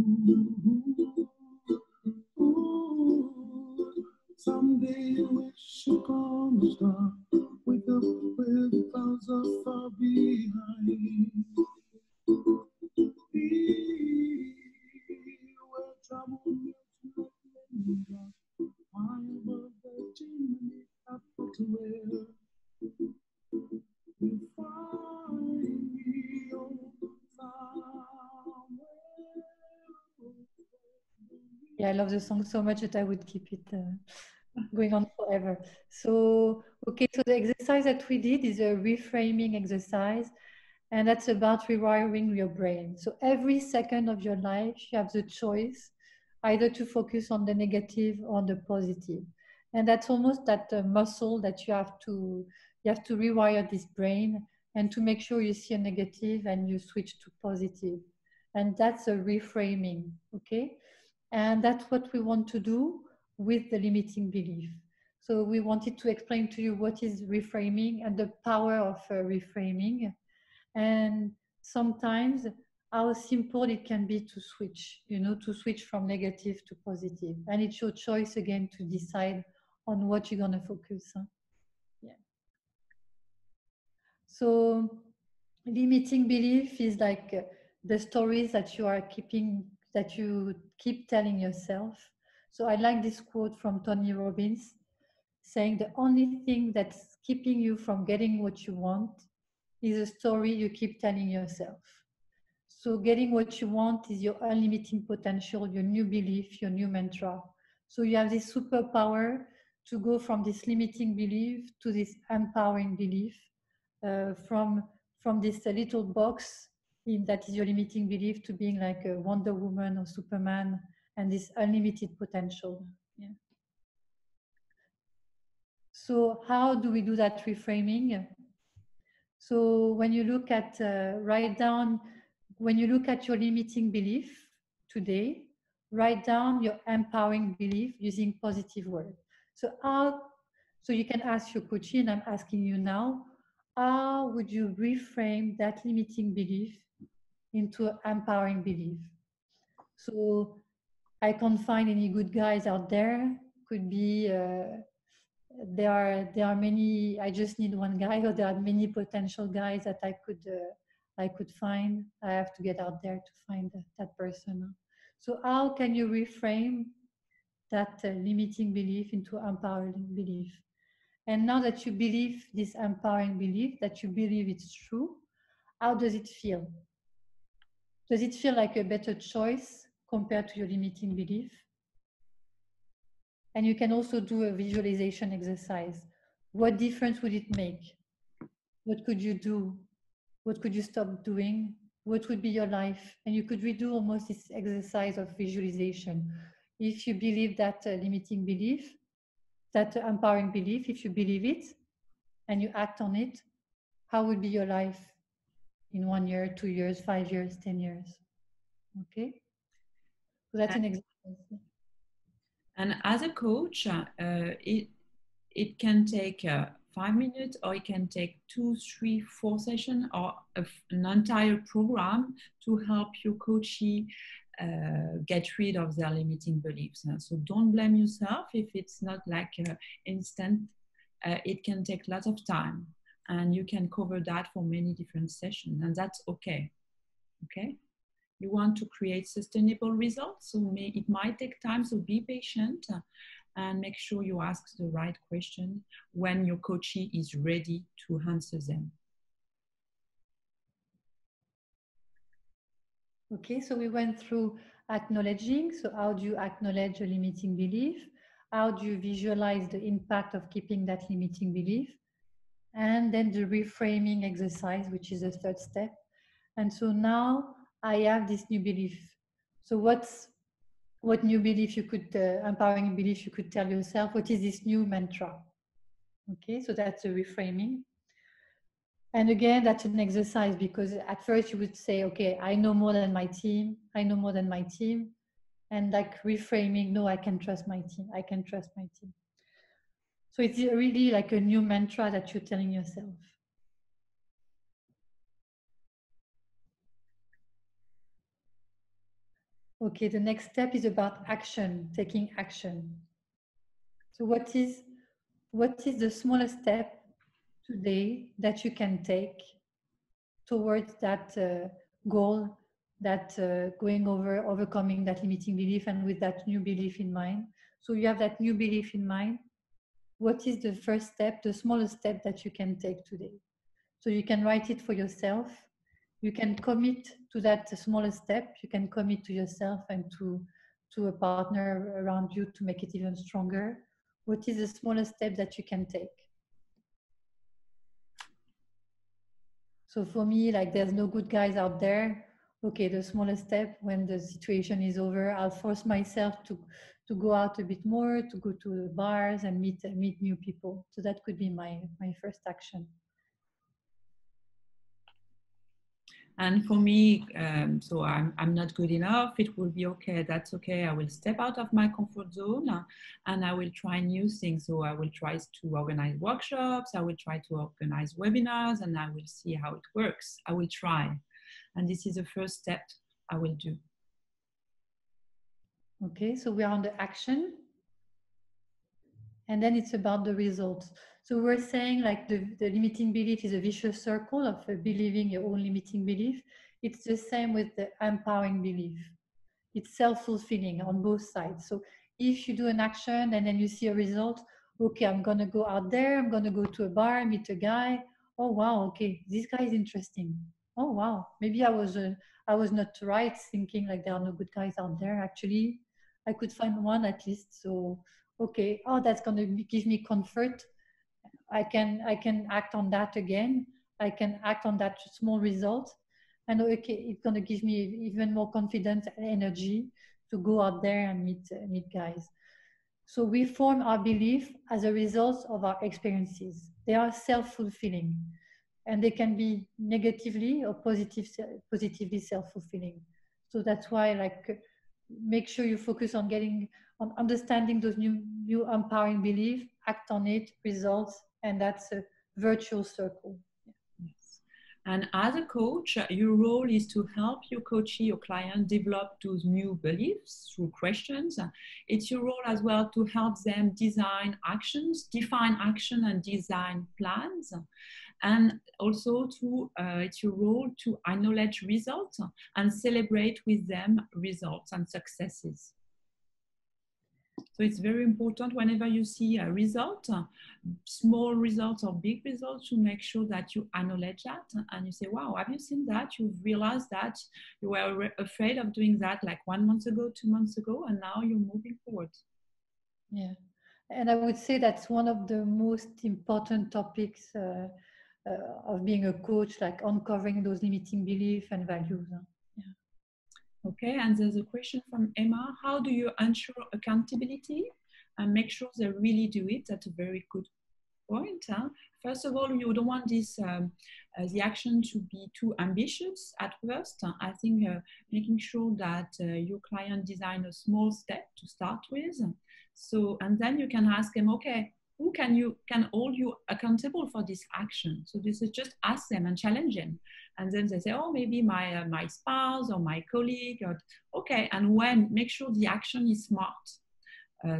Ooh, someday wish upon a star, wake up where the clouds are far behind. Be where trouble meets like raindrops, high above the chimney, up to where you find me, oh, somewhere. Yeah, I love the song so much that I would keep it going on forever. So, okay, so the exercise that we did is a reframing exercise, and that's about rewiring your brain. So every second of your life, you have the choice either to focus on the negative or on the positive. And that's almost that muscle that you have to rewire this brain and to make sure you see a negative and you switch to positive. And that's a reframing, okay? And that's what we want to do with the limiting belief. So we wanted to explain to you what is reframing and the power of reframing, and sometimes how simple it can be to switch, to switch from negative to positive. And it's your choice again to decide on what you're going to focus on. Yeah. So limiting belief is like the stories that you are keeping, that you keep telling yourself. So I like this quote from Tony Robbins saying the only thing that's keeping you from getting what you want is a story you keep telling yourself. So getting what you want is your unlimited potential, your new belief, your new mantra. So you have this superpower to go from this limiting belief to this empowering belief, from this little box that is your limiting belief to being like a Wonder Woman or Superman and this unlimited potential. Yeah. So how do we do that reframing? So when you look at, write down, when you look at your limiting belief today, write down your empowering belief using positive words. So you can ask your coach, and I'm asking you now, how would you reframe that limiting belief into an empowering belief? So I can't find any good guys out there. Could be there are many. I just need one guy, or there are many potential guys that I could find. I have to get out there to find that person. So how can you reframe that limiting belief into empowering belief? And now that you believe this empowering belief, that you believe it's true, how does it feel? Does it feel like a better choice compared to your limiting belief? And you can also do a visualization exercise. What difference would it make? What could you do? What could you stop doing? What would be your life? And you could redo almost this exercise of visualization. If you believe that limiting belief, that empowering belief, if you believe it and you act on it, how would be your life in 1 year, 2 years, 5 years, 10 years? Okay? So that's an example. And as a coach, it can take 5 minutes, or it can take 2, 3, 4 sessions, or an entire program to help your coachee get rid of their limiting beliefs. So don't blame yourself if it's not like instant. It can take lots of time, and you can cover that for many different sessions, and that's okay. Okay, you want to create sustainable results, so it might take time, so be patient and make sure you ask the right question when your coachee is ready to answer them. Okay, so we went through acknowledging. So how do you acknowledge a limiting belief? How do you visualize the impact of keeping that limiting belief? And then the reframing exercise, which is the third step. And so now I have this new belief. So what new belief you could, empowering belief you could tell yourself? What is this new mantra? Okay, so that's a reframing. And again, that's an exercise, because at first you would say, okay, I know more than my team. I know more than my team. And like reframing, no, I can trust my team. I can trust my team. So it's really like a new mantra that you're telling yourself. Okay, the next step is about action, taking action. So what is the smallest step today that you can take towards that goal, that overcoming that limiting belief, and with that new belief in mind? So you have that new belief in mind. What is the first step, the smallest step that you can take today? So you can write it for yourself. You can commit to that smallest step. You can commit to yourself and to a partner around you to make it even stronger. What is the smallest step that you can take? So for me, like, there's no good guys out there. Okay, the smallest step, when the situation is over, I'll force myself to go out a bit more, to go to bars and meet new people. So that could be my first action. And for me, so I'm not good enough. It will be okay. That's okay. I will step out of my comfort zone and I will try new things. So I will try to organize workshops. I will try to organize webinars, and I will see how it works. I will try. And this is the first step I will do. Okay, so we are on the action. And then it's about the results. So we're saying, like, the limiting belief is a vicious circle of believing your own limiting belief. It's the same with the empowering belief. It's self-fulfilling on both sides. So if you do an action and then you see a result, okay, I'm going to go out there, I'm going to go to a bar, meet a guy. Oh, wow, okay, this guy is interesting. Oh, wow, maybe I was not right thinking like there are no good guys out there. Actually, I could find one at least. So, okay, oh, that's going to give me comfort. I can act on that again. I can act on that small result. And okay, it's going to give me even more confidence and energy to go out there and meet guys. So we form our belief as a result of our experiences. They are self-fulfilling, and they can be negatively or positively self-fulfilling. So that's why, like, make sure you focus on understanding those new empowering beliefs, act on it, results, and that's a virtual circle. Yes. And as a coach, your role is to help your coachee, your client, develop those new beliefs through questions. It's your role as well to help them design actions, define action and design plans. And also it's your role to acknowledge results and celebrate with them results and successes. So it's very important whenever you see a result, small results or big results, to make sure that you acknowledge that and you say, wow, have you seen that? You've realized that you were afraid of doing that like 1 month ago, 2 months ago, and now you're moving forward. Yeah. And I would say that's one of the most important topics of being a coach, like uncovering those limiting beliefs and values. Yeah. Okay, and there's a question from Emma. How do you ensure accountability and make sure they really do it? That's a very good point. First of all, you don't want this the action to be too ambitious at first. I think making sure that your client design a small step to start with. So, and then you can ask them, okay, who can hold you accountable for this action? So this is just ask them and challenge them. And then they say, oh, maybe my spouse or my colleague. Or, okay, and when, make sure the action is smart,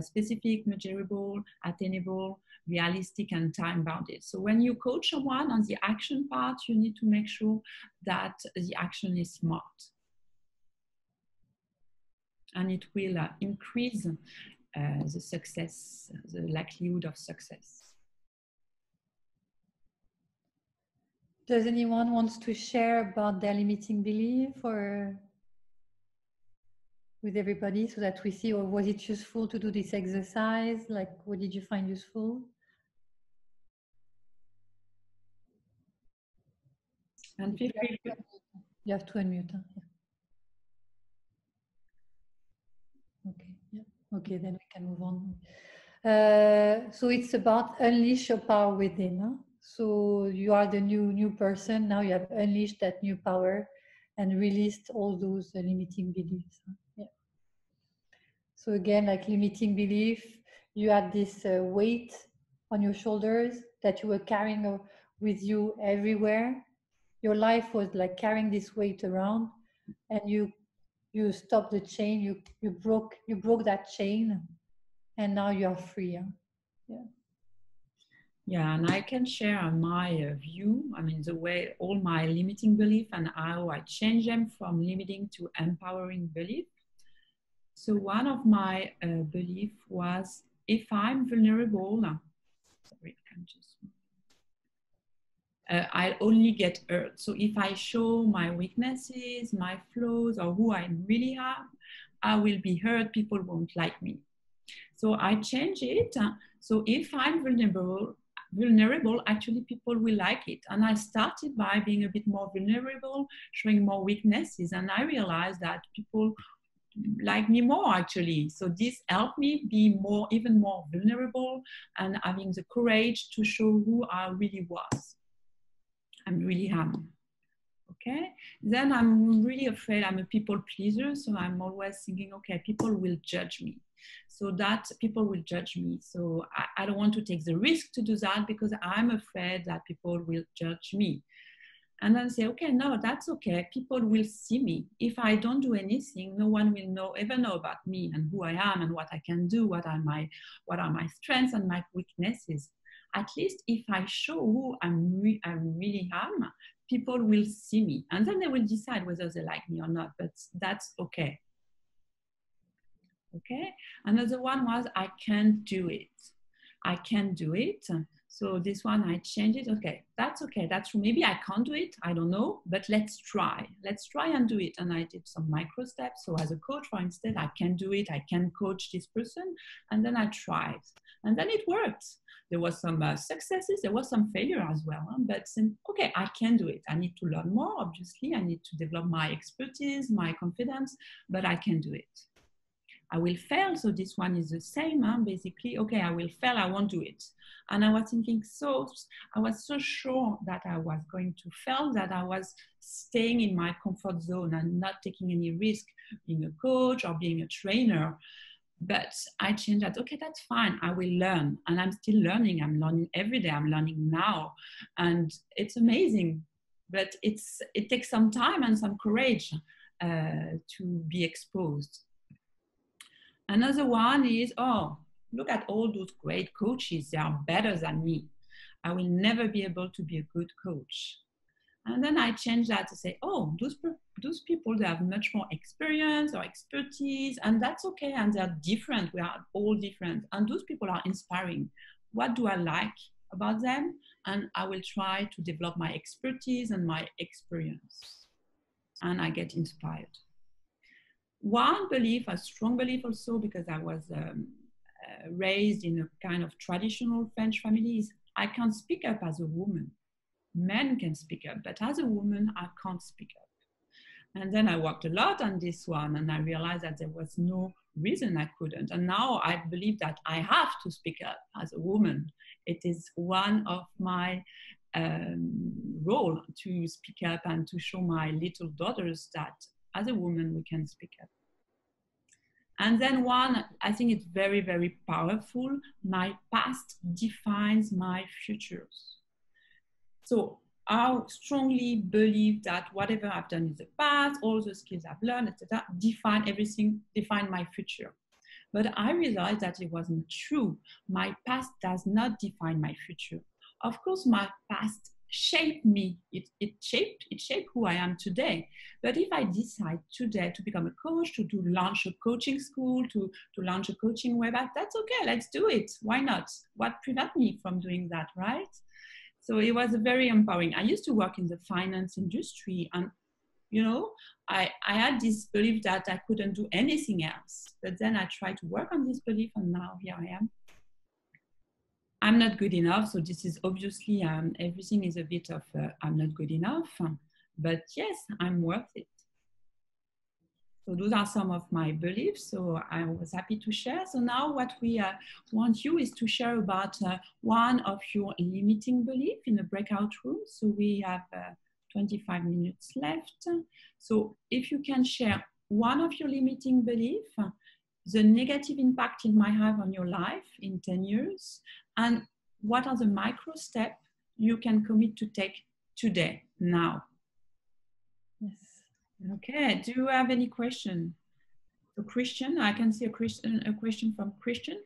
specific, measurable, attainable, realistic, and time-bounded. So when you coach someone on the action part, you need to make sure that the action is smart. And it will increase the success, the likelihood of success. Does anyone want to share about their limiting belief or with everybody so that we see, or was it useful to do this exercise? Like, what did you find useful? And feel free. You have to unmute. Huh? Yeah. Okay. Yeah. Okay, then we can move on. So it's about unleash your power within. Huh? So you are the new person. Now you have unleashed that new power and released all those limiting beliefs. Huh? Yeah. So again, like limiting belief, you had this weight on your shoulders that you were carrying with you everywhere. Your life was like carrying this weight around, and you stopped the chain. You broke that chain, and now you are free. Huh? Yeah. Yeah, and I can share my view. I mean, the way all my limiting belief and how I change them from limiting to empowering belief. So one of my belief was, if I'm vulnerable, sorry, I'm just. I'll only get hurt. So if I show my weaknesses, my flaws, or who I really am, I will be hurt. People won't like me. So I change it. So if I'm vulnerable, actually people will like it. And I started by being a bit more vulnerable, showing more weaknesses. And I realized that people like me more actually. So this helped me be even more vulnerable and having the courage to show who I really was. I'm really am. Okay. Then I'm really afraid I'm a people pleaser. So I'm always thinking, okay, people will judge me. So that people will judge me. So I don't want to take the risk to do that because I'm afraid that people will judge me. And then say, okay, no, that's okay. People will see me. If I don't do anything, no one will ever know about me and who I am and what I can do, what are my strengths and my weaknesses. At least if I show who I really am, people will see me. And then they will decide whether they like me or not, but that's okay. Okay. Another one was, I can't do it. I can't do it. So this one, I changed it. Okay, that's okay. That's true. Maybe I can't do it. I don't know, but let's try. Let's try and do it. And I did some micro steps. So as a coach, for instance, I can do it. I can coach this person. And then I tried. And then it worked. There was some successes. There was some failure as well. But okay, I can do it. I need to learn more, obviously. I need to develop my expertise, my confidence, but I can do it. I will fail. So this one is the same, basically. Okay, I will fail. I won't do it. And I was thinking, I was so sure that I was going to fail that I was staying in my comfort zone and not taking any risk being a coach or being a trainer. But I changed that. Okay, that's fine. I will learn. And I'm still learning. I'm learning every day. I'm learning now. And it's amazing. But it takes some time and some courage to be exposed. Another one is, oh, look at all those great coaches. They are better than me. I will never be able to be a good coach. And then I changed that to say, oh, those people, they have much more experience or expertise, and that's okay. And they're different. We are all different. And those people are inspiring. What do I like about them? And I will try to develop my expertise and my experience. And I get inspired. One belief, a strong belief also, because I was raised in a kind of traditional French family, is I can't speak up as a woman. Men can speak up, but as a woman, I can't speak up. And then I worked a lot on this one, and I realized that there was no reason I couldn't. And now I believe that I have to speak up as a woman. It is one of my role to speak up and to show my little daughters that as a woman, we can speak up. And then one, I think it's very, very powerful. My past defines my futures. So I strongly believe that whatever I've done in the past, all the skills I've learned, etc., define everything, define my future. But I realized that it wasn't true. My past does not define my future. Of course, my past shaped me. It shaped who I am today. But if I decide today to become a coach, to launch a coaching school, to launch a coaching web app, that's okay. Let's do it. Why not? What prevents me from doing that, right? So it was very empowering. I used to work in the finance industry, and I had this belief that I couldn't do anything else. But then I tried to work on this belief, and now here I am. I'm not good enough. So this is obviously, everything is a bit of, I'm not good enough. But yes, I'm worth it. So those are some of my beliefs. So I was happy to share. So now what we want you is to share about one of your limiting beliefs in the breakout room. So we have 25 minutes left. So if you can share one of your limiting beliefs, the negative impact it might have on your life in 10 years, and what are the micro steps you can commit to take today, now. Yes. Okay, do you have any question? So Christian, I can see a question from Christian.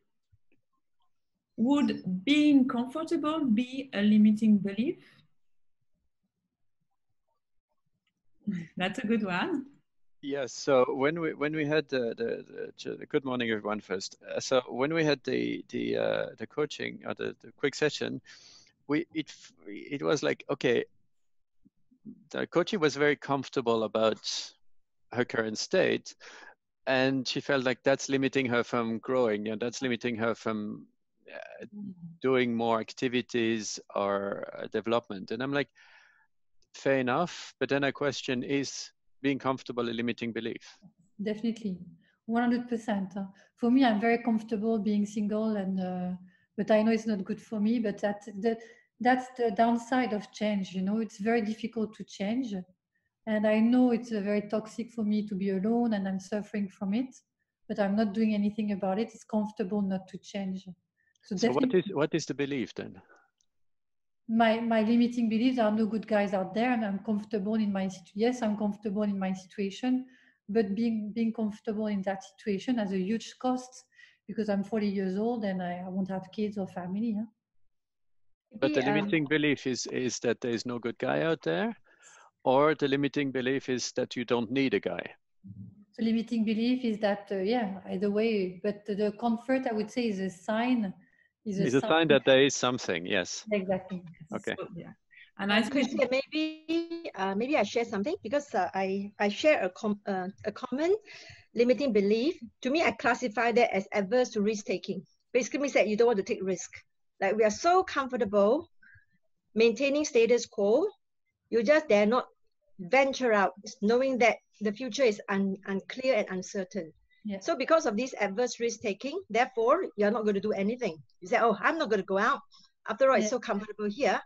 Would being comfortable be a limiting belief? That's a good one. Yes. So when we had the good morning everyone first. So when we had the coaching or the quick session, it was like, okay, the coachee was very comfortable about her current state, and she felt like that's limiting her from growing, and that's limiting her from doing more activities or development. And I'm like, fair enough. But then I question, is being comfortable a limiting belief? Definitely, 100%. For me, I'm very comfortable being single, and but I know it's not good for me. But that's the downside of change. It's very difficult to change, and I know it's very toxic for me to be alone, and I'm suffering from it. But I'm not doing anything about it. It's comfortable not to change. So what is the belief then? My limiting beliefs are no good guys out there, and I'm comfortable in my yes, I'm comfortable in my situation, but being comfortable in that situation has a huge cost, because I'm 40 years old and I won't have kids or family. Huh? But the limiting belief is that there is no good guy out there, or the limiting belief is that you don't need a guy? The limiting belief is that yeah, either way, but the comfort, I would say, is a sign. It's a sign that there is something. Yes. Exactly. Okay. So, yeah. And I Christian, maybe I share something, because I share a common limiting belief. To me, I classify that as adverse to risk taking. Basically means that you don't want to take risk. Like, we are so comfortable maintaining status quo, you just dare not venture out, knowing that the future is unclear and uncertain. Yeah. So because of this adverse risk taking, therefore you're not going to do anything. You say, oh, I'm not going to go out. After all, it's so comfortable here.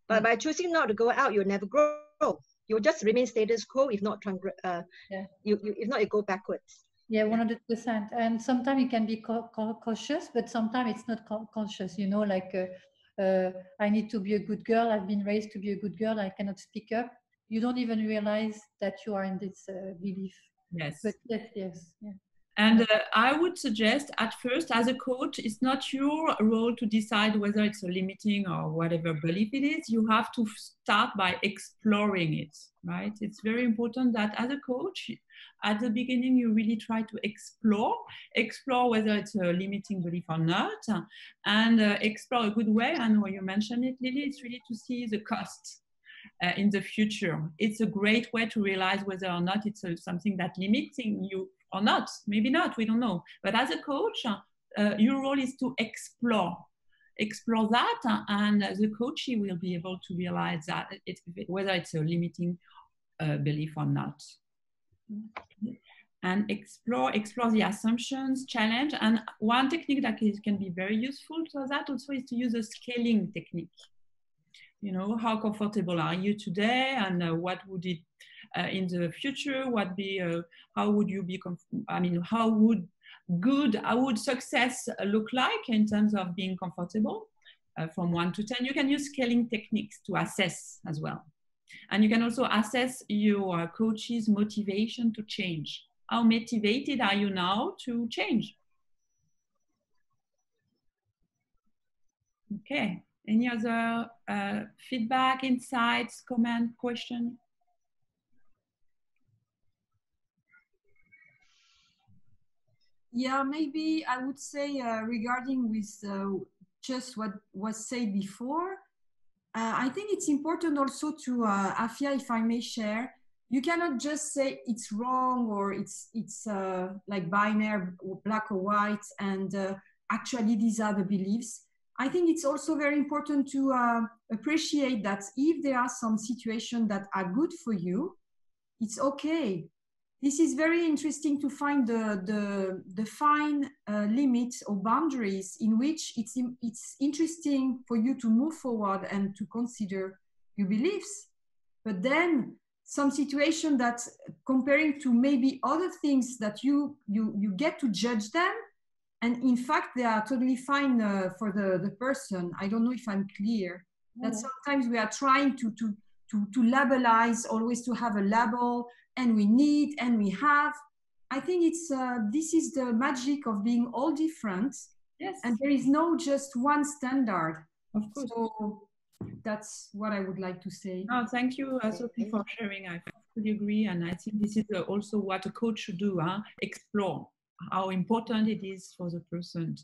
But by choosing not to go out, you'll never grow. You'll just remain status quo, if not if not, you go backwards. Yeah, 100%. And sometimes it can be cautious, but sometimes it's not conscious. Like I need to be a good girl. I've been raised to be a good girl. I cannot speak up. You don't even realize that you are in this belief. Yes. But yes. Yeah. And I would suggest at first, as a coach, it's not your role to decide whether it's a limiting or whatever belief it is. You have to start by exploring it, right? It's very important that as a coach, at the beginning, you really try to explore whether it's a limiting belief or not, and explore a good way. And when you mentioned it, Lily, it's really to see the cost in the future. It's a great way to realize whether or not it's something that's limiting you or not. Maybe not, we don't know. But as a coach, your role is to explore that, and the coachee will be able to realize that whether it's a limiting belief or not. And explore the assumptions, challenge. And one technique that can be very useful to that also is to use a scaling technique. How comfortable are you today, and what would it in the future? How would you be? How would good, how would success look like in terms of being comfortable from 1 to 10. You can use scaling techniques to assess as well. And you can also assess your coach's motivation to change. How motivated are you now to change? Okay. Any other feedback, insights, comment, question? Yeah, maybe I would say regarding with just what was said before, I think it's important also to, Afia, if I may share, you cannot just say it's wrong or it's like binary, black or white, and actually these are the beliefs. I think it's also very important to appreciate that if there are some situations that are good for you, it's okay. This is very interesting to find the fine limits or boundaries in which it's interesting for you to move forward and to consider your beliefs. But then some situation that comparing to maybe other things that you get to judge them, and in fact they are totally fine for the person. I don't know if I'm clear. That sometimes we are trying to labelize, always to have a label, and we need and we have. I think it's this is the magic of being all different. Yes. And there is no just one standard. Of course. So that's what I would like to say. No, thank you, Sophie, for sharing. I fully agree, and I think this is also what a coach should do: explore how important it is for the person.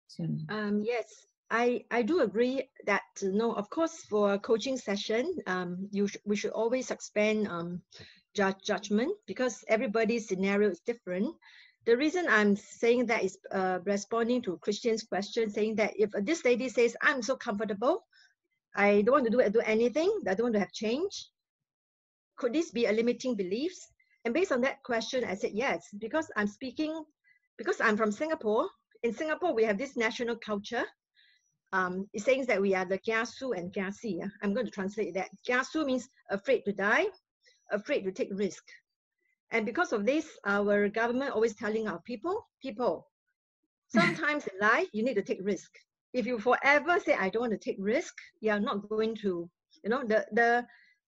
So. Yes, I do agree that no, of course, for a coaching session, we should always suspend judgment, because everybody's scenario is different. The reason I'm saying that is responding to Christian's question, saying that if this lady says, I'm so comfortable, I don't want to do anything, I don't want to have change, could this be a limiting beliefs? And based on that question, I said yes, because I'm from Singapore. In Singapore, we have this national culture. It says that we are the kiasu and kiasi. I'm going to translate that. Kiasu means afraid to die, afraid to take risk. And because of this, our government always telling our people, sometimes in life, you need to take risk. If you forever say, I don't want to take risk, you are not going to,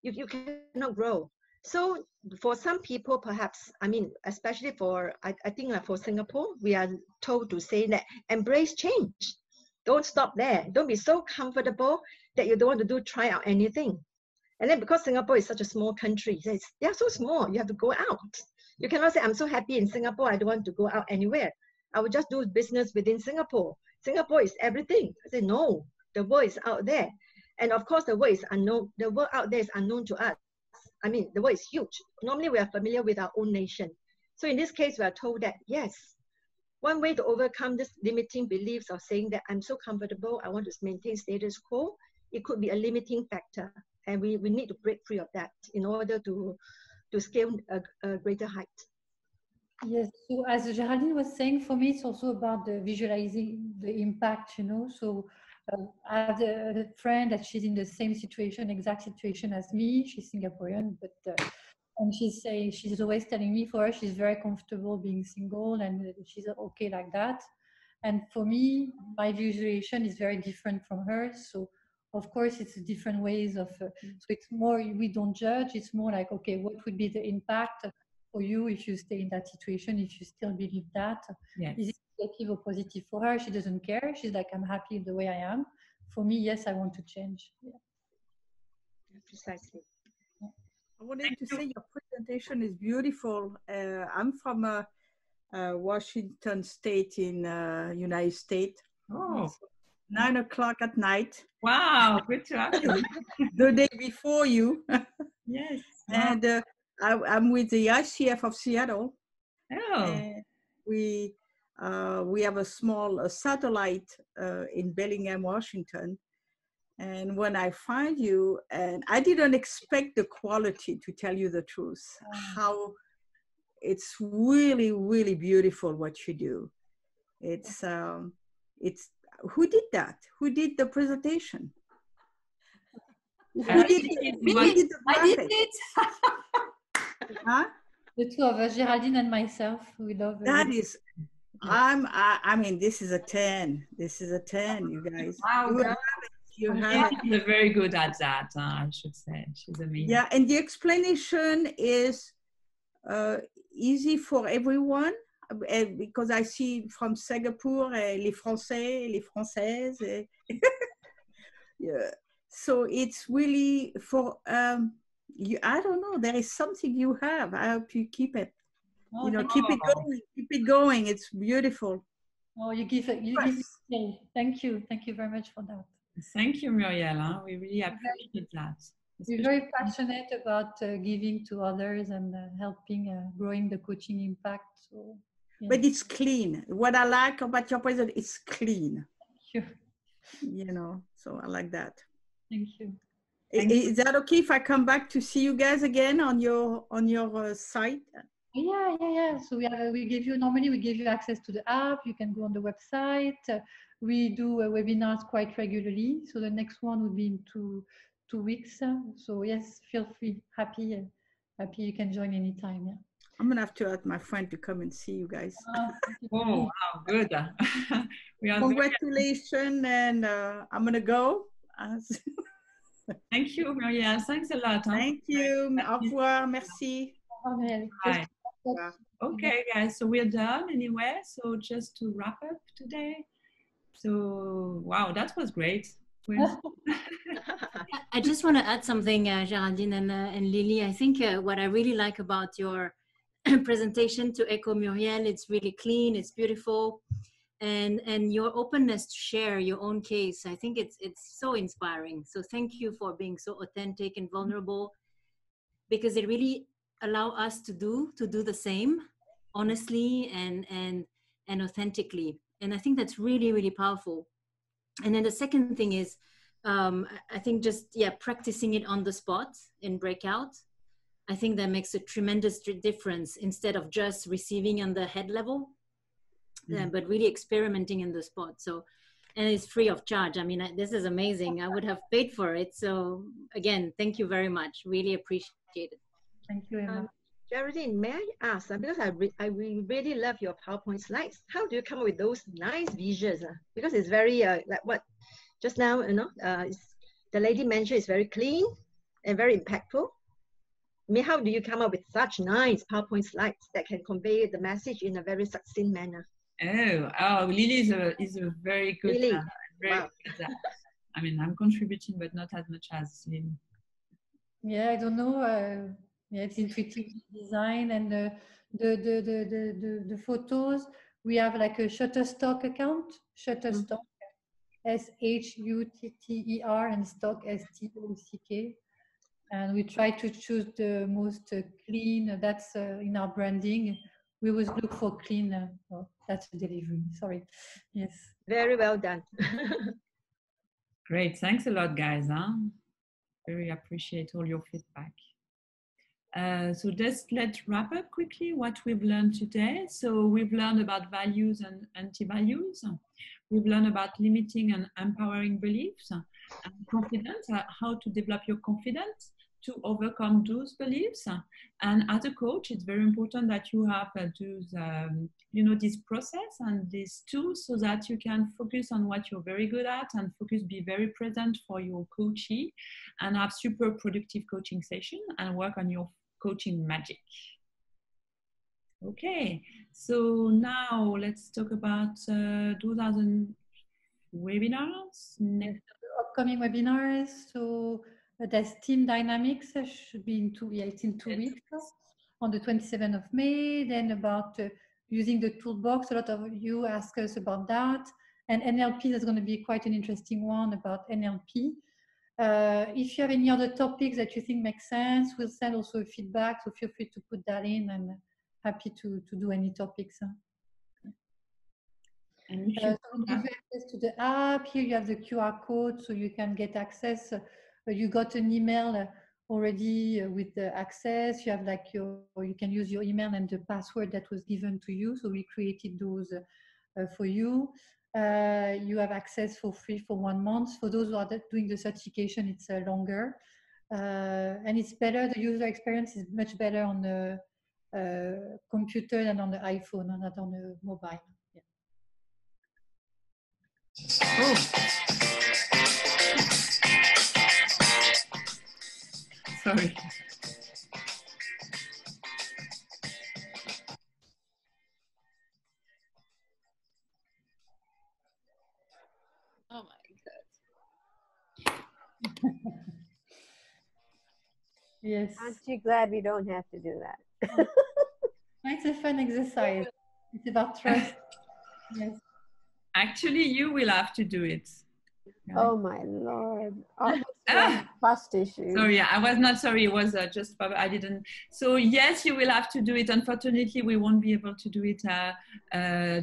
you cannot grow. So for some people, perhaps, I mean, especially for, I think for Singapore, we are told to say that embrace change. Don't stop there. Don't be so comfortable that you don't want to try out anything. And then because Singapore is such a small country, they are so small, you have to go out. You cannot say, I'm so happy in Singapore, I don't want to go out anywhere. I will just do business within Singapore. Singapore is everything. I say, no, the world is out there. And of course, the world is unknown. The world out there is unknown to us. I mean, the world is huge. Normally, we are familiar with our own nation. So in this case, we are told that, yes, one way to overcome this limiting beliefs of saying that I'm so comfortable, I want to maintain status quo, it could be a limiting factor. And we need to break free of that in order to scale a greater height. Yes, so as Geraldine was saying, for me, it's also about the visualizing the impact, So I have a friend that she's in the same situation, exact situation as me. She's Singaporean, but and she's always telling me for her, she's very comfortable being single and she's okay like that. And for me, my visualization is very different from hers. So of course, it's different ways of, so it's more, we don't judge. It's more like, okay, what would be the impact for you if you stay in that situation, if you still believe that? Yes. Is it negative or positive for her? She doesn't care. She's like, I'm happy the way I am. For me, yes, I want to change. Yeah. Precisely. I wanted to say your presentation is beautiful. I'm from Washington State in United States. Oh. So 9 o'clock at night. Wow, good to have you. The day before you. Yes. And I'm with the ICF of Seattle. Oh. And we have a small satellite in Bellingham, Washington. And when I find you, and I didn't expect the quality, to tell you the truth, how it's really, really beautiful what you do. It's who did that? Who did the presentation? Who did the graphic? I did it. Huh? The two of us, Geraldine and myself, we love it. That is I mean, this is a 10. This is a 10, you guys. Wow, You have it. You have it. She's very good at that, I should say. She's amazing. Yeah, and the explanation is easy for everyone because I see from Singapore, les Français, les Françaises. Yeah. So it's really for you. I don't know. There is something you have. I hope you keep it. Oh, You know, keep it going. Keep it going. It's beautiful. Oh, you give it. Thank you. Thank you very much for that. Thank you, Muriel. Huh? We really appreciate that. We're very passionate about giving to others and helping growing the coaching impact. So, yeah. But it's clean. What I like about your present, it's clean. Thank you. You know, so I like that. Thank you. Is that okay if I come back to see you guys again on your site? Yeah. So we give you, normally we give you access to the app. You can go on the website. We do webinars quite regularly. So the next one would be in two weeks. So yes, feel free. Happy you can join anytime. Yeah. I'm gonna have to ask my friend to come and see you guys. Oh, wow, good. Congratulations, and I'm gonna go. Thank you, Muriel. Thanks a lot. Huh? Thank you. Au revoir. Merci. Bye. Okay, guys, so we're done anyway. So just to wrap up today. So, wow, that was great. I just want to add something, Geraldine and Lily. I think what I really like about your presentation, to echo Muriel, it's really clean, it's beautiful, and your openness to share your own case. I think it's so inspiring. So thank you for being so authentic and vulnerable, because it really allow us to do the same honestly and authentically. And I think that's really, really powerful. And then the second thing is, I think just, practicing it on the spot in breakout. I think that makes a tremendous difference, instead of just receiving on the head level, but really experimenting in the spot. So, and it's free of charge. I mean, this is amazing. I would have paid for it. So again, thank you very much. Really appreciate it. Thank you, Emma. Geraldine, may I ask, because I really love your PowerPoint slides. How do you come up with those nice visuals? Because it's very, like what just now, you know, the lady mentioned, it's very clean and very impactful. I mean, how do you come up with such nice PowerPoint slides that can convey the message in a very succinct manner? Oh, Lily is a very good. Lily, wow. Good, I mean, I'm contributing, but not as much as Lily. Yeah, I don't know. Yeah, it's intuitive design, and the photos. We have like a Shutterstock account. Shutterstock, SHUTTER, and stock STOCK. And we try to choose the most clean. That's in our branding. We always look for clean. Oh, that's a delivery. Sorry. Yes. Very well done. Great. Thanks a lot, guys. Huh? Very appreciate all your feedback. So just let's wrap up quickly what we've learned today. So we've learned about values and anti-values. We've learned about limiting and empowering beliefs, and confidence, how to develop your confidence to overcome those beliefs. And as a coach, it's very important that you have this process and these tools, so that you can focus on what you're very good at and be very present for your coachee, and have super productive coaching session and work on your coaching magic. Okay, so now let's talk about 2000 webinars. Next. Upcoming webinars. So there's team dynamics, should be in 2 weeks, on the 27th of May. Then about using the toolbox, a lot of you ask us about that. And NLP, that's going to be quite an interesting one about NLP. If you have any other topics that you think make sense, we'll send also feedback, so feel free to put that in, and happy to do any topics. And so we'll give you access to the app. Here you have the QR code, so you can get access. You got an email already with the access. You have like you can use your email and the password that was given to you. So we created those for you. You have access for free for 1 month. For those who are doing the certification, it's longer. And it's better. The user experience is much better on the computer than on the iPhone, and not on the mobile. Oh. Sorry. Oh my God. Yes. Aren't you glad we don't have to do that? It's a fun exercise. It's about trust. Yes. Actually, you will have to do it. Oh my Lord. Trust issues. Sorry, I was not sorry. It was just, I didn't. So yes, you will have to do it. Unfortunately, we won't be able to do it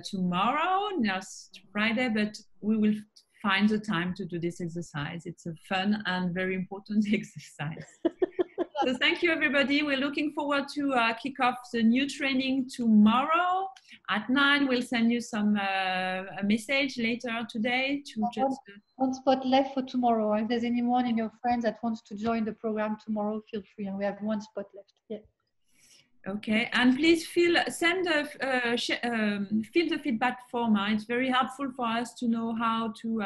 tomorrow, next Friday, but we will find the time to do this exercise. It's a fun and very important exercise. So thank you, everybody. We're looking forward to kick off the new training tomorrow at 9. We'll send you some a message later today to just... One spot left for tomorrow. If there's anyone in your friends that wants to join the program tomorrow, feel free. And we have one spot left. Yeah. Okay, and please fill the feedback form. It's very helpful for us to know how to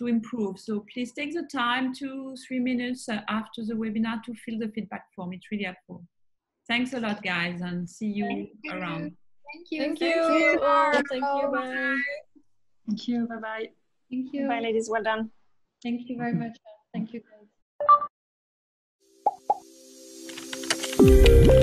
improve. So please take the time, 2-3 minutes after the webinar to fill the feedback form. It's really helpful. Thanks a lot, guys, and see you around. Thank you. Thank you. Thank you. Bye. Thank you. Bye-bye. Thank you. Bye, ladies. Well done. Thank you very much. Thank you, guys.